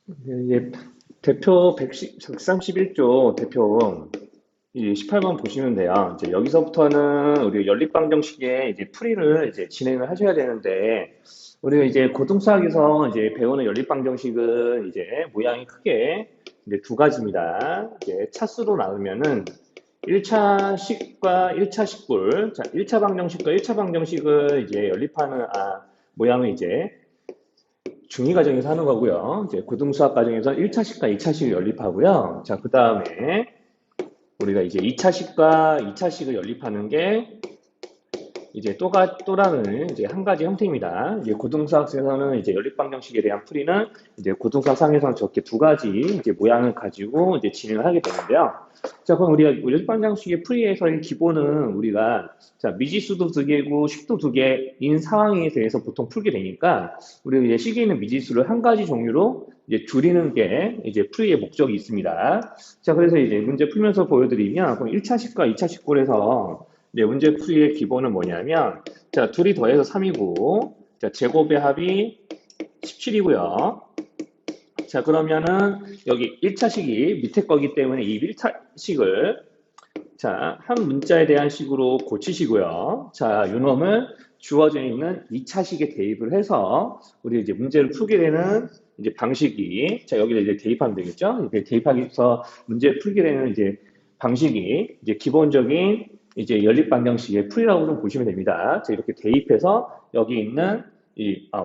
이제 대표 131조 대표 이 18번 보시면 돼요. 이제 여기서부터는 우리 연립방정식의 이제 풀이를 이제 진행을 하셔야 되는데, 우리가 이제 고등수학에서 이제 배우는 연립방정식은 이제 모양이 크게 이제 두 가지입니다. 이제 차수로 나누면은 1차 식과 1차 식골, 자, 1차 방정식과 1차 방정식을 이제 연립하는, 모양을 이제 중위 과정에서 하는 거고요. 이제 고등수학 과정에서 1차식과 2차식을 연립하고요. 자, 그 다음에 우리가 이제 2차식과 2차식을 연립하는 게 이제 또라는 이제 한 가지 형태입니다. 이제 고등수학에서는 이제 연립방정식에 대한 풀이는 이제 고등수학상에서는 저렇게 두 가지 이제 모양을 가지고 이제 진행을 하게 되는데요. 자, 그럼 우리가 연립방정식의 풀이에서의 기본은 우리가 자, 미지수도 두 개고 식도 두 개인 상황에 대해서 보통 풀게 되니까 우리가 이제 식에 있는 미지수를 한 가지 종류로 이제 줄이는 게 이제 풀이의 목적이 있습니다. 자, 그래서 이제 문제 풀면서 보여드리면 그럼 1차식과 2차식 꼴에서 네, 문제 풀이의 기본은 뭐냐면, 자, 둘이 더해서 3이고, 자, 제곱의 합이 17이고요. 자, 그러면은 여기 1차식이 밑에 거기 때문에 이 1차식을 자, 한 문자에 대한 식으로 고치시고요. 자, 요놈을 주어져 있는 2차식에 대입을 해서 우리 이제 문제를 풀게 되는 이제 방식이 자, 여기다 이제 대입하면 되겠죠? 이렇게 대입하기서 문제 풀게 되는 이제 방식이 이제 기본적인 이제 연립방정식의 풀이라고 좀 보시면 됩니다. 자, 이렇게 대입해서 여기 있는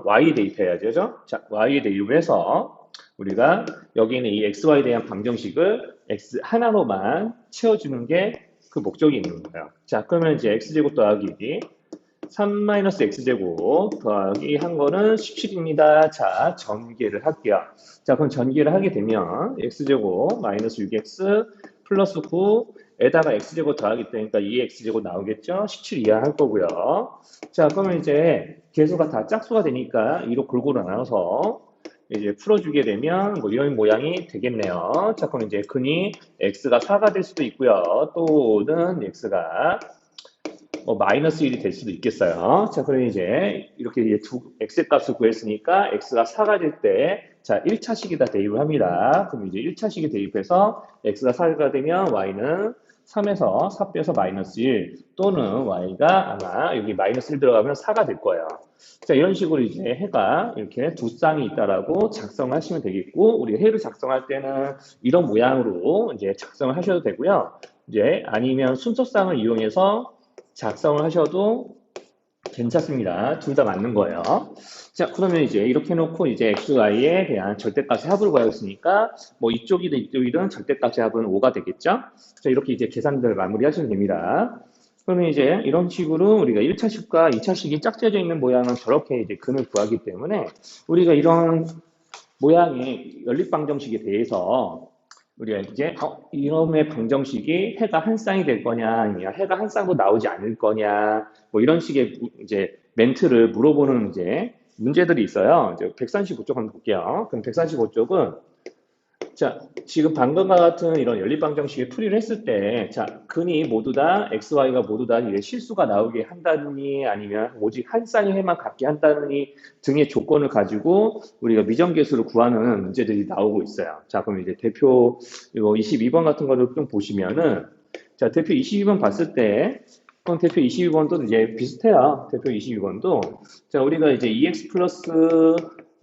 y 대입해야죠. 자, y 대입을 해서 우리가 여기 있는 이 xy에 대한 방정식을 x 하나로만 채워주는 게 그 목적이 있는 거예요. 자, 그러면 이제 x제곱 더하기 3-x제곱 더하기 한 거는 17입니다. 자, 전개를 할게요. 자, 그럼 전개를 하게 되면 x제곱 마이너스 6x 플러스 9에다가 x제곱 더하기 때니까 2x제곱 나오겠죠? 17 이하 할 거고요. 자, 그러면 이제 계수가 다 짝수가 되니까 이로 골고루 나눠서 이제 풀어주게 되면 뭐 이런 모양이 되겠네요. 자, 그럼 이제 근이 x가 4가 될 수도 있고요. 또는 x가 마이너스 1이 될 수도 있겠어요. 자, 그럼 이제 이렇게 이제 x 값을 구했으니까 x가 4가 될 때, 자, 1차식에다 대입을 합니다. 그럼 이제 1차식에 대입해서 x가 4가 되면 y는 3에서 4 빼서 마이너스 1 또는 y가 아마 여기 마이너스 1 들어가면 4가 될 거예요. 자, 이런 식으로 이제 해가 이렇게 두 쌍이 있다라고 작성을 하시면 되겠고, 우리 해를 작성할 때는 이런 모양으로 이제 작성을 하셔도 되고요. 이제 아니면 순서쌍을 이용해서 작성을 하셔도 괜찮습니다. 둘 다 맞는 거예요. 자, 그러면 이제 이렇게 해놓고 이제 xy에 대한 절대값의 합을 구하였으니까 뭐 이쪽이든 이쪽이든 절대값의 합은 5가 되겠죠? 자, 이렇게 이제 계산들 마무리하시면 됩니다. 그러면 이제 이런 식으로 우리가 1차식과 2차식이 짝지어져 있는 모양은 저렇게 이제 근을 구하기 때문에 우리가 이런 모양의 연립방정식에 대해서 우리가 이제 이놈의 방정식이 해가 한 쌍이 될 거냐 아니면 해가 한 쌍도 나오지 않을 거냐 뭐 이런 식의 이제 멘트를 물어보는 이제 문제들이 있어요. 이제 135쪽 한번 볼게요. 그럼 135쪽은 자, 지금 방금과 같은 이런 연립방정식의 풀이를 했을 때, 자, 근이 모두 다, XY가 모두 다 이제 실수가 나오게 한다느니, 아니면 오직 한 쌍의 해만 갖게 한다느니 등의 조건을 가지고 우리가 미정계수를 구하는 문제들이 나오고 있어요. 자, 그럼 이제 대표, 이거 22번 같은 거를 좀 보시면은, 자, 대표 22번 봤을 때, 그럼 대표 22번도 이제 비슷해요. 대표 22번도. 자, 우리가 이제 EX 플러스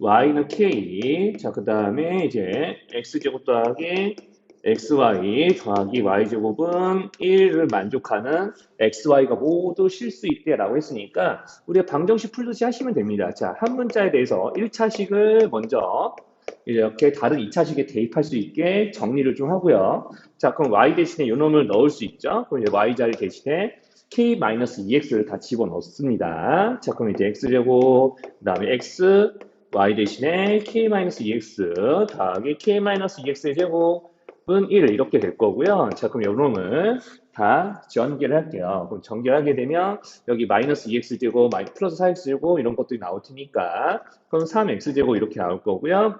y는 k, 자, 그 다음에 이제 x제곱 더하기 xy 더하기 y제곱은 1을 만족하는 xy가 모두 실 수 있게 라고 했으니까 우리가 방정식 풀듯이 하시면 됩니다. 자, 한 문자에 대해서 1차식을 먼저 이렇게 다른 2차식에 대입할 수 있게 정리를 좀 하고요. 자, 그럼 y 대신에 요놈을 넣을 수 있죠. 그럼 이제 y 자리 대신에 k-2x를 다 집어넣습니다. 자, 그럼 이제 x제곱, 그 다음에 x, y 대신에 k-2x 더하기 k-2x의 제곱은 1 이렇게 될 거고요. 자, 그럼 요놈을 다 전개를 할게요. 그럼 전개하게 되면 여기 마이너스 2x제곱, 플러스 4x제곱 이런 것들이 나올 테니까 그럼 3x제곱 이렇게 나올 거고요.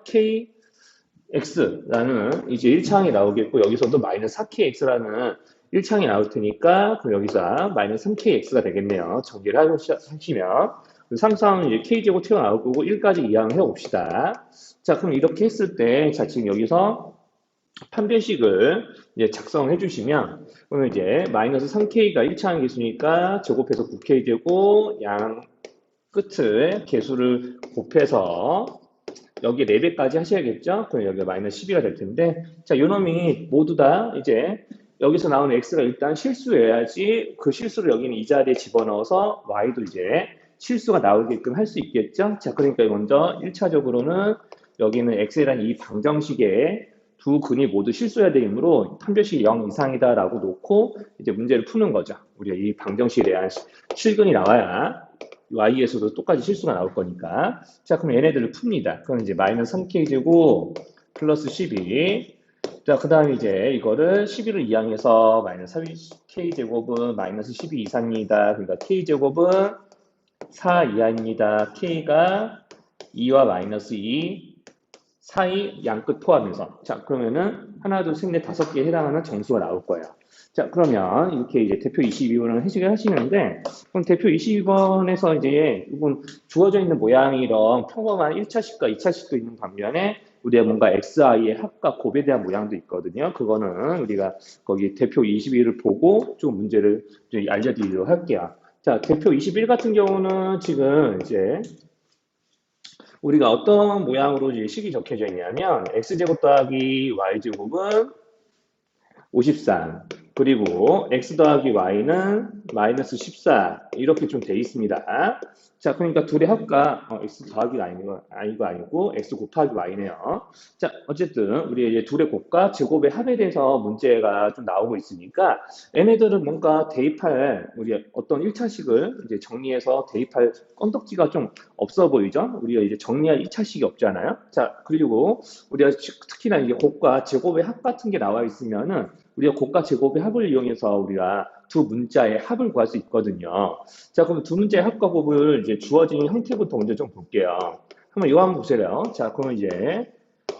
kx라는 이제 1창이 나오겠고 여기서도 마이너스 4kx라는 1창이 나올 테니까 그럼 여기서 마이너스 3kx가 되겠네요. 전개를 하시면 항상 이제 k제곱 튀어나올 거고 1까지 이항을 해봅시다. 자, 그럼 이렇게 했을 때, 자, 지금 여기서 판별식을 이제 작성해 주시면, 그러면 이제 마이너스 3k가 1차항 계수니까 제곱해서 9k 제곱, 양 끝을 개수를 곱해서 여기 4배까지 하셔야겠죠? 그럼 여기가 마이너스 12가 될 텐데, 자, 요놈이 모두 다 이제 여기서 나오는 x가 일단 실수여야지 그 실수를 여기는 이 자리에 집어넣어서 y도 이제 실수가 나오게끔 할 수 있겠죠? 자, 그러니까 먼저 1차적으로는 여기는 x라는 이 방정식에 두 근이 모두 실수해야 되므로 판별식이 0 이상이다라고 놓고 이제 문제를 푸는 거죠. 우리가 이 방정식에 대한 실근이 나와야 y에서도 똑같이 실수가 나올 거니까. 자, 그럼 얘네들을 풉니다. 그럼 이제 마이너스 3k제곱 플러스 12. 자, 그 다음에 이제 이거를 12를 이항해서 마이너스 3k제곱은 마이너스 12 이상입니다. 그러니까 k제곱은 4 이하입니다. k가 2와 마이너스 2 사이 양끝 포함해서. 자, 그러면은 하나, 둘, 셋, 넷, 5개에 해당하는 정수가 나올 거예요. 자, 그러면 이렇게 이제 대표 22번을 해석을 하시는데, 그럼 대표 22번에서 이제 이건 주어져 있는 모양이 이런 평범한 1차식과 2차식도 있는 반면에 우리가 뭔가xi의 합과 곱에 대한 모양도 있거든요. 그거는 우리가 거기 대표 22를 보고 좀 문제를 이제 알려드리도록 할게요. 자, 대표 21 같은 경우는 지금 이제 우리가 어떤 모양으로 이제 식이 적혀져 있냐면 x제곱 더하기 y제곱은 53 그리고 x 더하기 y는 마이너스 14 이렇게 좀 돼 있습니다. 자, 그러니까 둘의 합과 x 더하기가 아니고 x 곱하기 y네요. 자, 어쨌든 우리 이제 둘의 곱과 제곱의 합에 대해서 문제가 좀 나오고 있으니까 얘네들은 뭔가 대입할 우리 어떤 1차식을 이제 정리해서 대입할 건덕지가 좀 없어 보이죠? 우리가 이제 정리할 2차식이 없잖아요. 자, 그리고 우리가 특히나 이제 곱과 제곱의 합 같은 게 나와 있으면은 우리가 곱과 제곱의 합을 이용해서 우리가 두 문자의 합을 구할 수 있거든요. 자, 그럼 두 문자의 합과 곱을 이제 주어진 형태부터 먼저 좀 볼게요. 한번 이거 한번 보세요. 자, 그러면 이제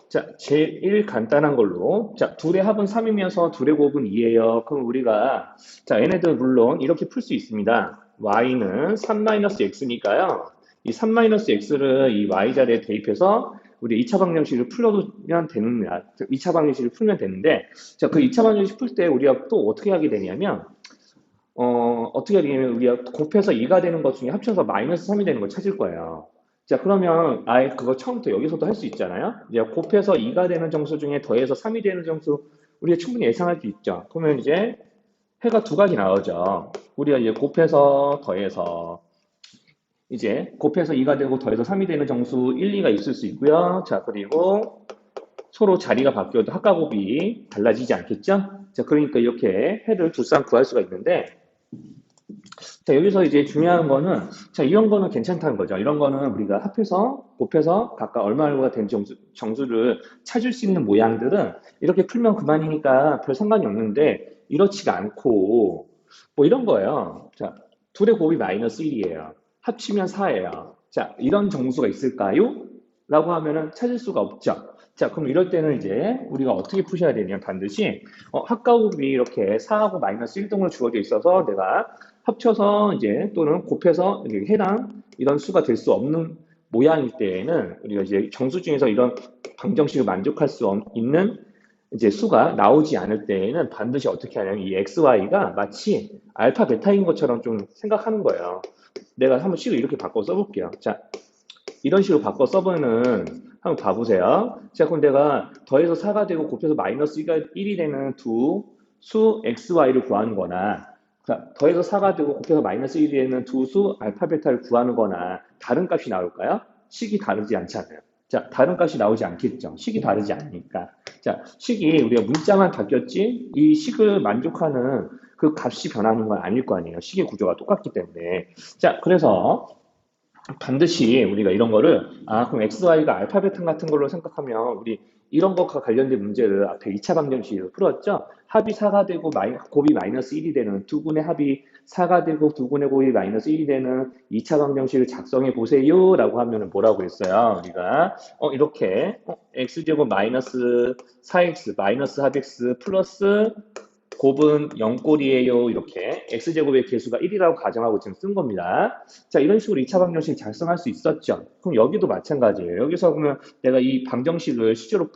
자, 제일 간단한 걸로 자, 둘의 합은 3이면서 둘의 곱은 2예요. 그럼 우리가 자, 얘네들 물론 이렇게 풀 수 있습니다. y는 3-x니까요. 이 3-x를 이 y 자리에 대입해서 우리 2차 방정식을 풀면 되는 2차 방정식을 풀면 되는데 자, 그 2차 방정식 풀 때 우리가 또 어떻게 하게 되냐면 어떻게 하게 되냐면 우리가 곱해서 2가 되는 것 중에 합쳐서 마이너스 3이 되는 걸 찾을 거예요. 자, 그러면 아예 그거 처음부터 여기서도 할 수 있잖아요. 이제 곱해서 2가 되는 정수 중에 더해서 3이 되는 정수 우리가 충분히 예상할 수 있죠. 그러면 이제 해가 두 가지 나오죠. 우리가 이제 곱해서 더해서 이제 곱해서 2가 되고 더해서 3이 되는 정수 1, 2가 있을 수 있고요. 자, 그리고 서로 자리가 바뀌어도 합과 곱이 달라지지 않겠죠? 자, 그러니까 이렇게 해를 두쌍 구할 수가 있는데 자, 여기서 이제 중요한 거는, 자, 이런 거는 괜찮다는 거죠. 이런 거는 우리가 합해서, 곱해서 각각 얼마가 된 정수를 찾을 수 있는 모양들은 이렇게 풀면 그만이니까 별 상관이 없는데, 이렇지가 않고, 뭐 이런 거예요. 자, 둘의 곱이 마이너스 1이에요. 합치면 4예요. 자, 이런 정수가 있을까요? 라고 하면은 찾을 수가 없죠. 자, 그럼 이럴 때는 이제 우리가 어떻게 푸셔야 되냐면 반드시 합과 곱이 이렇게 4하고 마이너스 1 등으로 주어져 있어서 내가 합쳐서 이제 또는 곱해서 해당 이런 수가 될 수 없는 모양일 때에는 우리가 이제 정수 중에서 이런 방정식을 만족할 수 있는 이제 수가 나오지 않을 때에는 반드시 어떻게 하냐면 이 x, y가 마치 알파, 베타인 것처럼 좀 생각하는 거예요. 내가 한번 식을 이렇게 바꿔 써볼게요. 자, 이런 식으로 바꿔 써보면은 한번 봐보세요. 자, 그럼 내가 더해서 4가 되고 곱해서 마이너스 1이 되는 두 수 x, y를 구하는 거나 자, 더해서 4가 되고 곱해서 마이너스 1이 되는 두 수 알파, 베타를 구하는 거나 다른 값이 나올까요? 식이 다르지 않잖아요. 자, 다른 값이 나오지 않겠죠. 식이 다르지 않으니까. 자, 식이 우리가 문자만 바뀌었지 이 식을 만족하는 그 값이 변하는 건 아닐 거 아니에요. 식의 구조가 똑같기 때문에. 자, 그래서 반드시 우리가 이런 거를 그럼 XY가 알파 베타 같은 걸로 생각하면 우리 이런 것과 관련된 문제를 앞에 2차 방정식으로 풀었죠. 합이 4가 되고 곱이 마이너스 1이 되는 두 군의 합이 4가 되고 두 군의 곱이 마이너스 1이 되는 2차 방정식을 작성해 보세요 라고 하면 뭐라고 했어요. 우리가 이렇게 x제곱 마이너스 4x 마이너스 합 x 플러스 곱은 0꼴이에요. 이렇게 x제곱의 개수가 1이라고 가정하고 지금 쓴 겁니다. 자, 이런 식으로 2차 방정식 작성할 수 있었죠. 그럼 여기도 마찬가지예요. 여기서 그러면 내가 이 방정식을 실제로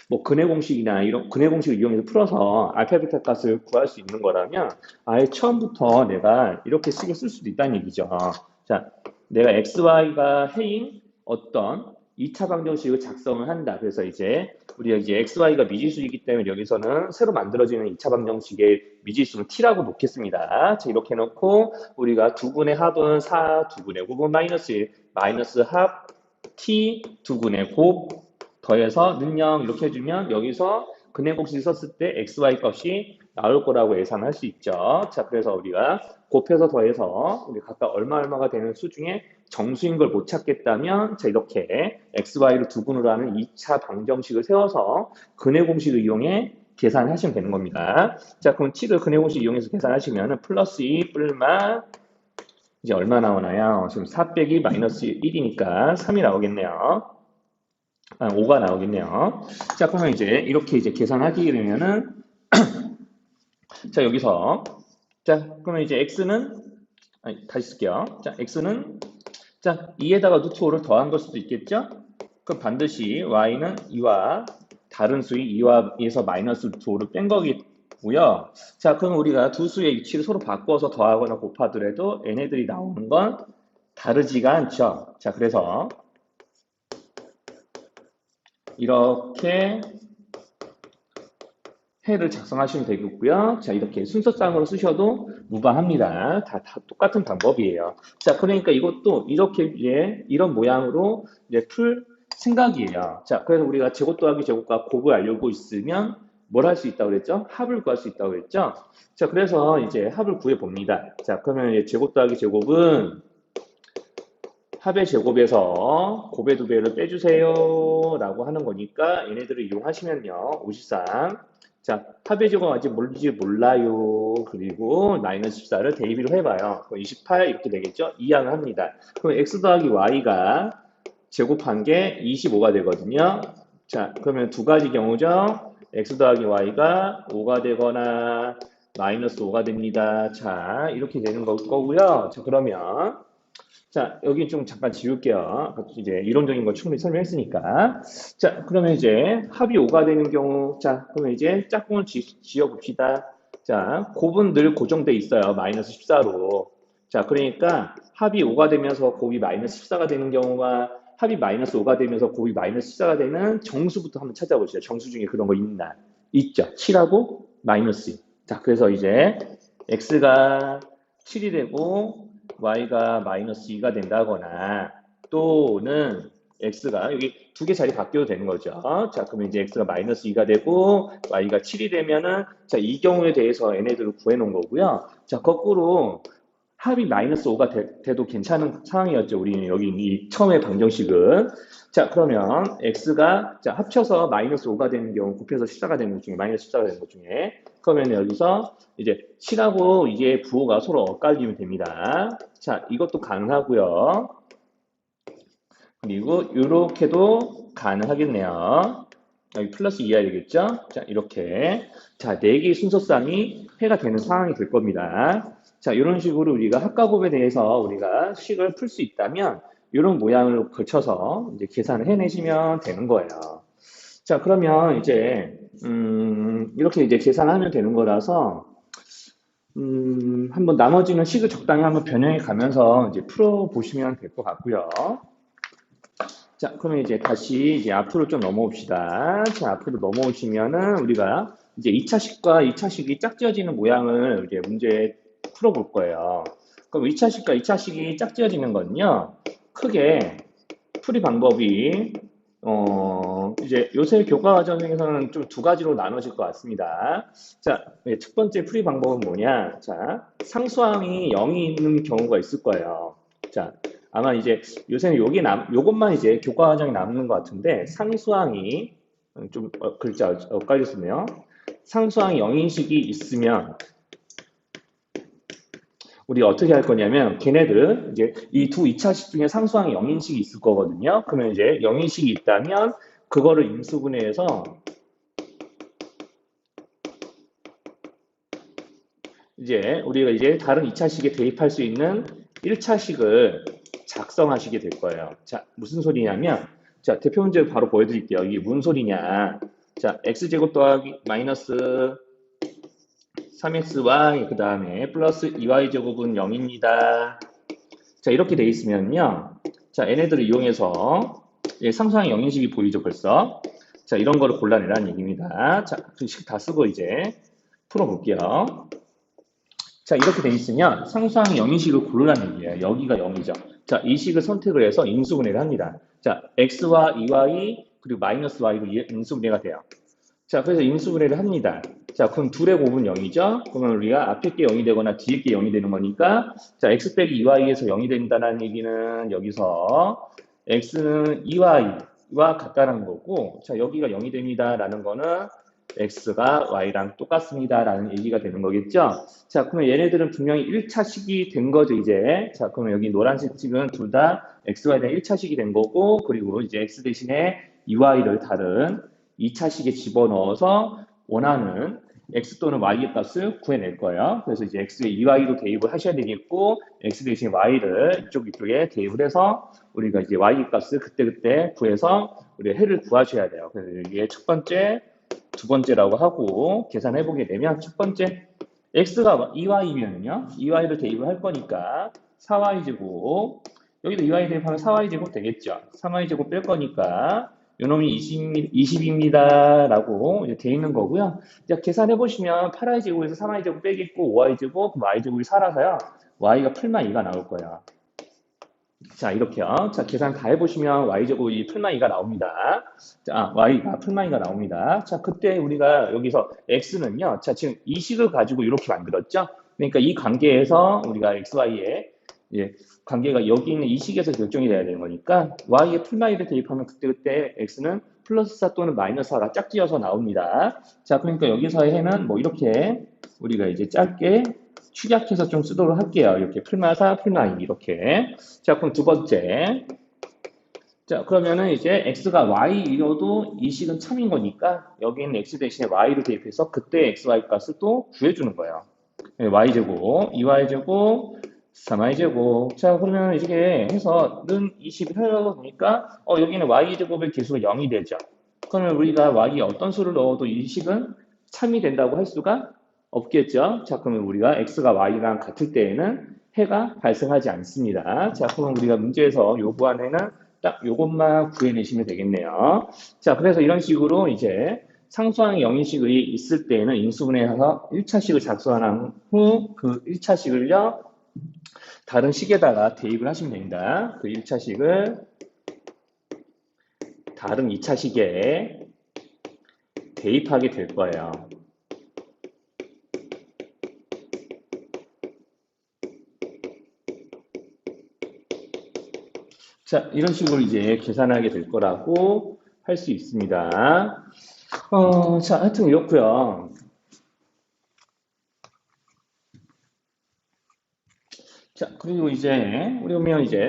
뭐 근해 공식이나 이런 근해 공식을 이용해서 풀어서 알파 베타 값을 구할 수 있는 거라면 아예 처음부터 내가 이렇게 식을 쓸 수도 있다는 얘기죠. 자, 내가 xy가 해인 어떤 2차 방정식을 작성을 한다. 그래서 이제 우리가 이제 xy가 미지수이기 때문에 여기서는 새로 만들어지는 2차 방정식의 미지수는 t라고 놓겠습니다. 자, 이렇게 놓고 우리가 두근의 합은 4, 두근의 곱은 마이너스 1, 마이너스 합 t, 두근의 곱 더해서 는0 이렇게 해주면 여기서 근해공식 썼을 때 xy 값이 나올 거라고 예상할 수 있죠. 자, 그래서 우리가 곱해서 더해서 우리 각각 얼마가 되는 수 중에 정수인 걸 못 찾겠다면 자, 이렇게 xy를 두근으로 하는 2차 방정식을 세워서 근해공식을 이용해 계산하시면 되는 겁니다. 자, 그럼 t를 근해공식 이용해서 계산하시면 플러스 2 뿔마 이제 얼마 나오나요? 지금 4 빼기 마이너스 1이니까 3이 나오겠네요. 5가 나오겠네요. 자, 그러면 이제 이렇게 이제 계산하게 되면은 자, 여기서 자, 그러면 이제 x는 다시 쓸게요. 자, x는 자, 2에다가 루트 5를 더한 걸 수도 있겠죠? 그럼 반드시 y는 2와 다른 수인 2에서 마이너스 루트 5를 뺀 거고요. 자, 그럼 우리가 두 수의 위치를 서로 바꿔서 더하거나 곱하더라도 얘네들이 나오는 건 다르지가 않죠. 자, 그래서 이렇게 해를 작성하시면 되겠고요. 자, 이렇게 순서상으로 쓰셔도 무방합니다. 다 똑같은 방법이에요. 자, 그러니까 이것도 이렇게 이제 이런 모양으로 이제 풀 생각이에요. 자, 그래서 우리가 제곱 더하기 제곱과 곱을 알고 있으면 뭘 할 수 있다고 그랬죠? 합을 구할 수 있다고 그랬죠? 자, 그래서 이제 합을 구해 봅니다. 자, 그러면 이제 제곱 더하기 제곱은 합의 제곱에서 곱의 2배를 빼주세요 라고 하는 거니까 얘네들을 이용하시면요 53 자, 합의 제곱 아직 뭔지 몰라요. 그리고 마이너스 14를 대입으로 해봐요. 그럼 28 이렇게 되겠죠? 이항을 합니다. 그럼 x 더하기 y가 제곱한 게 25가 되거든요. 자, 그러면 두 가지 경우죠. x 더하기 y가 5가 되거나 마이너스 5가 됩니다. 자, 이렇게 되는 거고요. 자, 그러면 자, 여기 좀 잠깐 지울게요. 이제 이론적인 거 충분히 설명했으니까. 자, 그러면 이제 합이 5가 되는 경우, 자, 그러면 이제 짝꿍을 지어봅시다. 자, 곱은 늘 고정돼 있어요. 마이너스 14로. 자, 그러니까 합이 5가 되면서 곱이 마이너스 14가 되는 경우가 합이 마이너스 5가 되면서 곱이 마이너스 14가 되는 정수부터 한번 찾아보시죠. 정수 중에 그런 거 있나? 있죠. 7하고 마이너스 2. 자, 그래서 이제 x가 7이 되고 y가 마이너스 2가 된다거나 또는 x가 여기 두 개 자리 바뀌어도 되는 거죠. 자, 그러면 이제 x가 마이너스 2가 되고 y가 7이 되면은 자, 이 경우에 대해서 얘네들을 구해 놓은 거고요. 자, 거꾸로 합이 마이너스 5가 돼도 괜찮은 상황이었죠. 우리는 여기 이 처음에 방정식은. 자, 그러면 x가 자, 합쳐서 마이너스 5가 되는 경우 곱해서 14가 되는 것 중에 마이너스 14가 되는 것 중에 그러면 여기서 이제 7하고 이게 부호가 서로 엇갈리면 됩니다. 자, 이것도 가능하고요. 그리고 이렇게도 가능하겠네요. 여기 플러스 2해야 되겠죠? 자, 이렇게. 자, 4개의 순서상이 해가 되는 상황이 될 겁니다. 자, 이런 식으로 우리가 합과곱에 대해서 우리가 식을 풀 수 있다면 이런 모양을 거쳐서 이제 계산을 해내시면 되는 거예요. 자, 그러면 이제 이렇게 이제 계산하면 되는 거라서 한번 나머지는 식을 적당히 한번 변형해 가면서 이제 풀어 보시면 될 것 같고요. 자, 그러면 이제 다시 이제 앞으로 좀 넘어옵시다. 자, 앞으로 넘어오시면은 우리가 이제 2차식과 2차식이 짝지어지는 모양을 이제 문제 풀어볼 거예요. 그럼 2차식과 2차식이 짝지어지는 건요, 크게 풀이 방법이 이제 요새 교과 과정에서는 좀 두 가지로 나눠질 것 같습니다. 자, 첫 번째 풀이 방법은 뭐냐? 자, 상수항이 0이 있는 경우가 있을 거예요. 자, 아마 이제 요새는 요것만 이제 교과 과정에 남는 것 같은데, 상수항이 좀 글자 엇갈렸네요. 상수항이 0인식이 있으면 우리 어떻게 할 거냐면 걔네들 이제 이 두 2차식 중에 상수항이 0인식이 있을 거거든요. 그러면 이제 0인식이 있다면 그거를 임수분해해서 이제 우리가 이제 다른 2차식에 대입할 수 있는 1차식을 작성하시게 될 거예요. 자, 무슨 소리냐면, 자, 대표 문제 바로 보여드릴게요. 이게 무슨 소리냐. 자, x제곱 더하기 마이너스 3xy, 그 다음에 플러스 2y제곱은 0입니다. 자, 이렇게 돼 있으면요. 자, 얘네들을 이용해서 상수항의 영인식이 보이죠, 벌써. 자, 이런 거를 골라내라는 얘기입니다. 자, 그 식 다 쓰고 이제 풀어볼게요. 자, 이렇게 돼 있으면 상수항의 영인식을 고르라는 얘기예요. 여기가 0이죠. 자, 이 식을 선택을 해서 인수분해를 합니다. 자, x와 2y 그리고 마이너스 y로 인수분해가 돼요. 자, 그래서 인수분해를 합니다. 자, 그럼 둘의 곱은 0이죠? 그러면 우리가 앞에 게 0이 되거나 뒤에 게 0이 되는 거니까, 자, x 빼기 2y에서 0이 된다는 얘기는 여기서 x는 2y와 같다는 거고, 자, 여기가 0이 됩니다라는 거는 x가 y랑 똑같습니다라는 얘기가 되는 거겠죠? 자, 그러면 얘네들은 분명히 1차식이 된 거죠, 이제. 자, 그러면 여기 노란색 찍은 둘 다 xy에 대한 1차식이 된 거고, 그리고 이제 x 대신에 2y를 다른 2차식에 집어넣어서 원하는 x 또는 y의 값을 구해낼 거예요. 그래서 이제 x에 2y로 대입을 하셔야 되겠고, x 대신 y를 이쪽에 대입을 해서 우리가 이제 y 값을 그때그때 구해서 우리가 해를 구하셔야 돼요. 그래서 이게 첫 번째, 두 번째라고 하고 계산해 보게 되면 첫 번째 x가 2y면요. 2y를 대입을 할 거니까 4y제곱 여기도 2y 대입하면 4y제곱 되겠죠. 3y제곱 뺄 거니까 요놈이 20입니다. 라고 돼 있는 거고요. 이제 계산해 보시면 8y제곱에서 3y제곱 빼겠고 5y제곱, y제곱이 4라서요. y가 풀만 2가 나올 거예요. 자, 이렇게요. 자, 계산 다 해보시면 y제곱이 풀만 2가 나옵니다. 자, y가 풀만 2가 나옵니다. 자, 그때 우리가 여기서 x는요. 자, 지금 이 식을 가지고 이렇게 만들었죠. 그러니까 이 관계에서 우리가 xy의 관계가 여기 있는 이 식에서 결정이 돼야 되는 거니까 y의 풀만 2를 대입하면 그때 x는 플러스 4 또는 마이너스 4가 짝지어서 나옵니다. 자, 그러니까 여기서의 해는 뭐 이렇게 우리가 이제 짧게 축약해서 좀 쓰도록 할게요. 이렇게 풀마사, 풀마이 이렇게. 자, 그럼 두 번째. 자, 그러면은 이제 x가 y이어도 이 식은 참인 거니까 여기 있는 x 대신에 y를 대입해서 그때 xy 값을 또 구해주는 거예요. y제곱, 2y제곱, 3y제곱. 자, 그러면 이렇게 해서 는 20을 하려다 보니까 여기는 y제곱의 개수가 0이 되죠. 그러면 우리가 y에 어떤 수를 넣어도 이 식은 참이 된다고 할 수가 없겠죠. 자, 그러면 우리가 x가 y랑 같을 때에는 해가 발생하지 않습니다. 자, 그럼 우리가 문제에서 요구한 해는 딱 요것만 구해내시면 되겠네요. 자, 그래서 이런 식으로 이제 상수항의 영인식이 있을 때에는 인수분해해서 1차식을 작성한 후 그 1차식을요 다른 식에다가 대입을 하시면 됩니다. 그 1차식을 다른 2차식에 대입하게 될 거예요. 자, 이런 식으로 이제 계산하게 될 거라고 할 수 있습니다. 자, 하여튼 이렇고요. 자, 그리고 이제 우리 보면 이제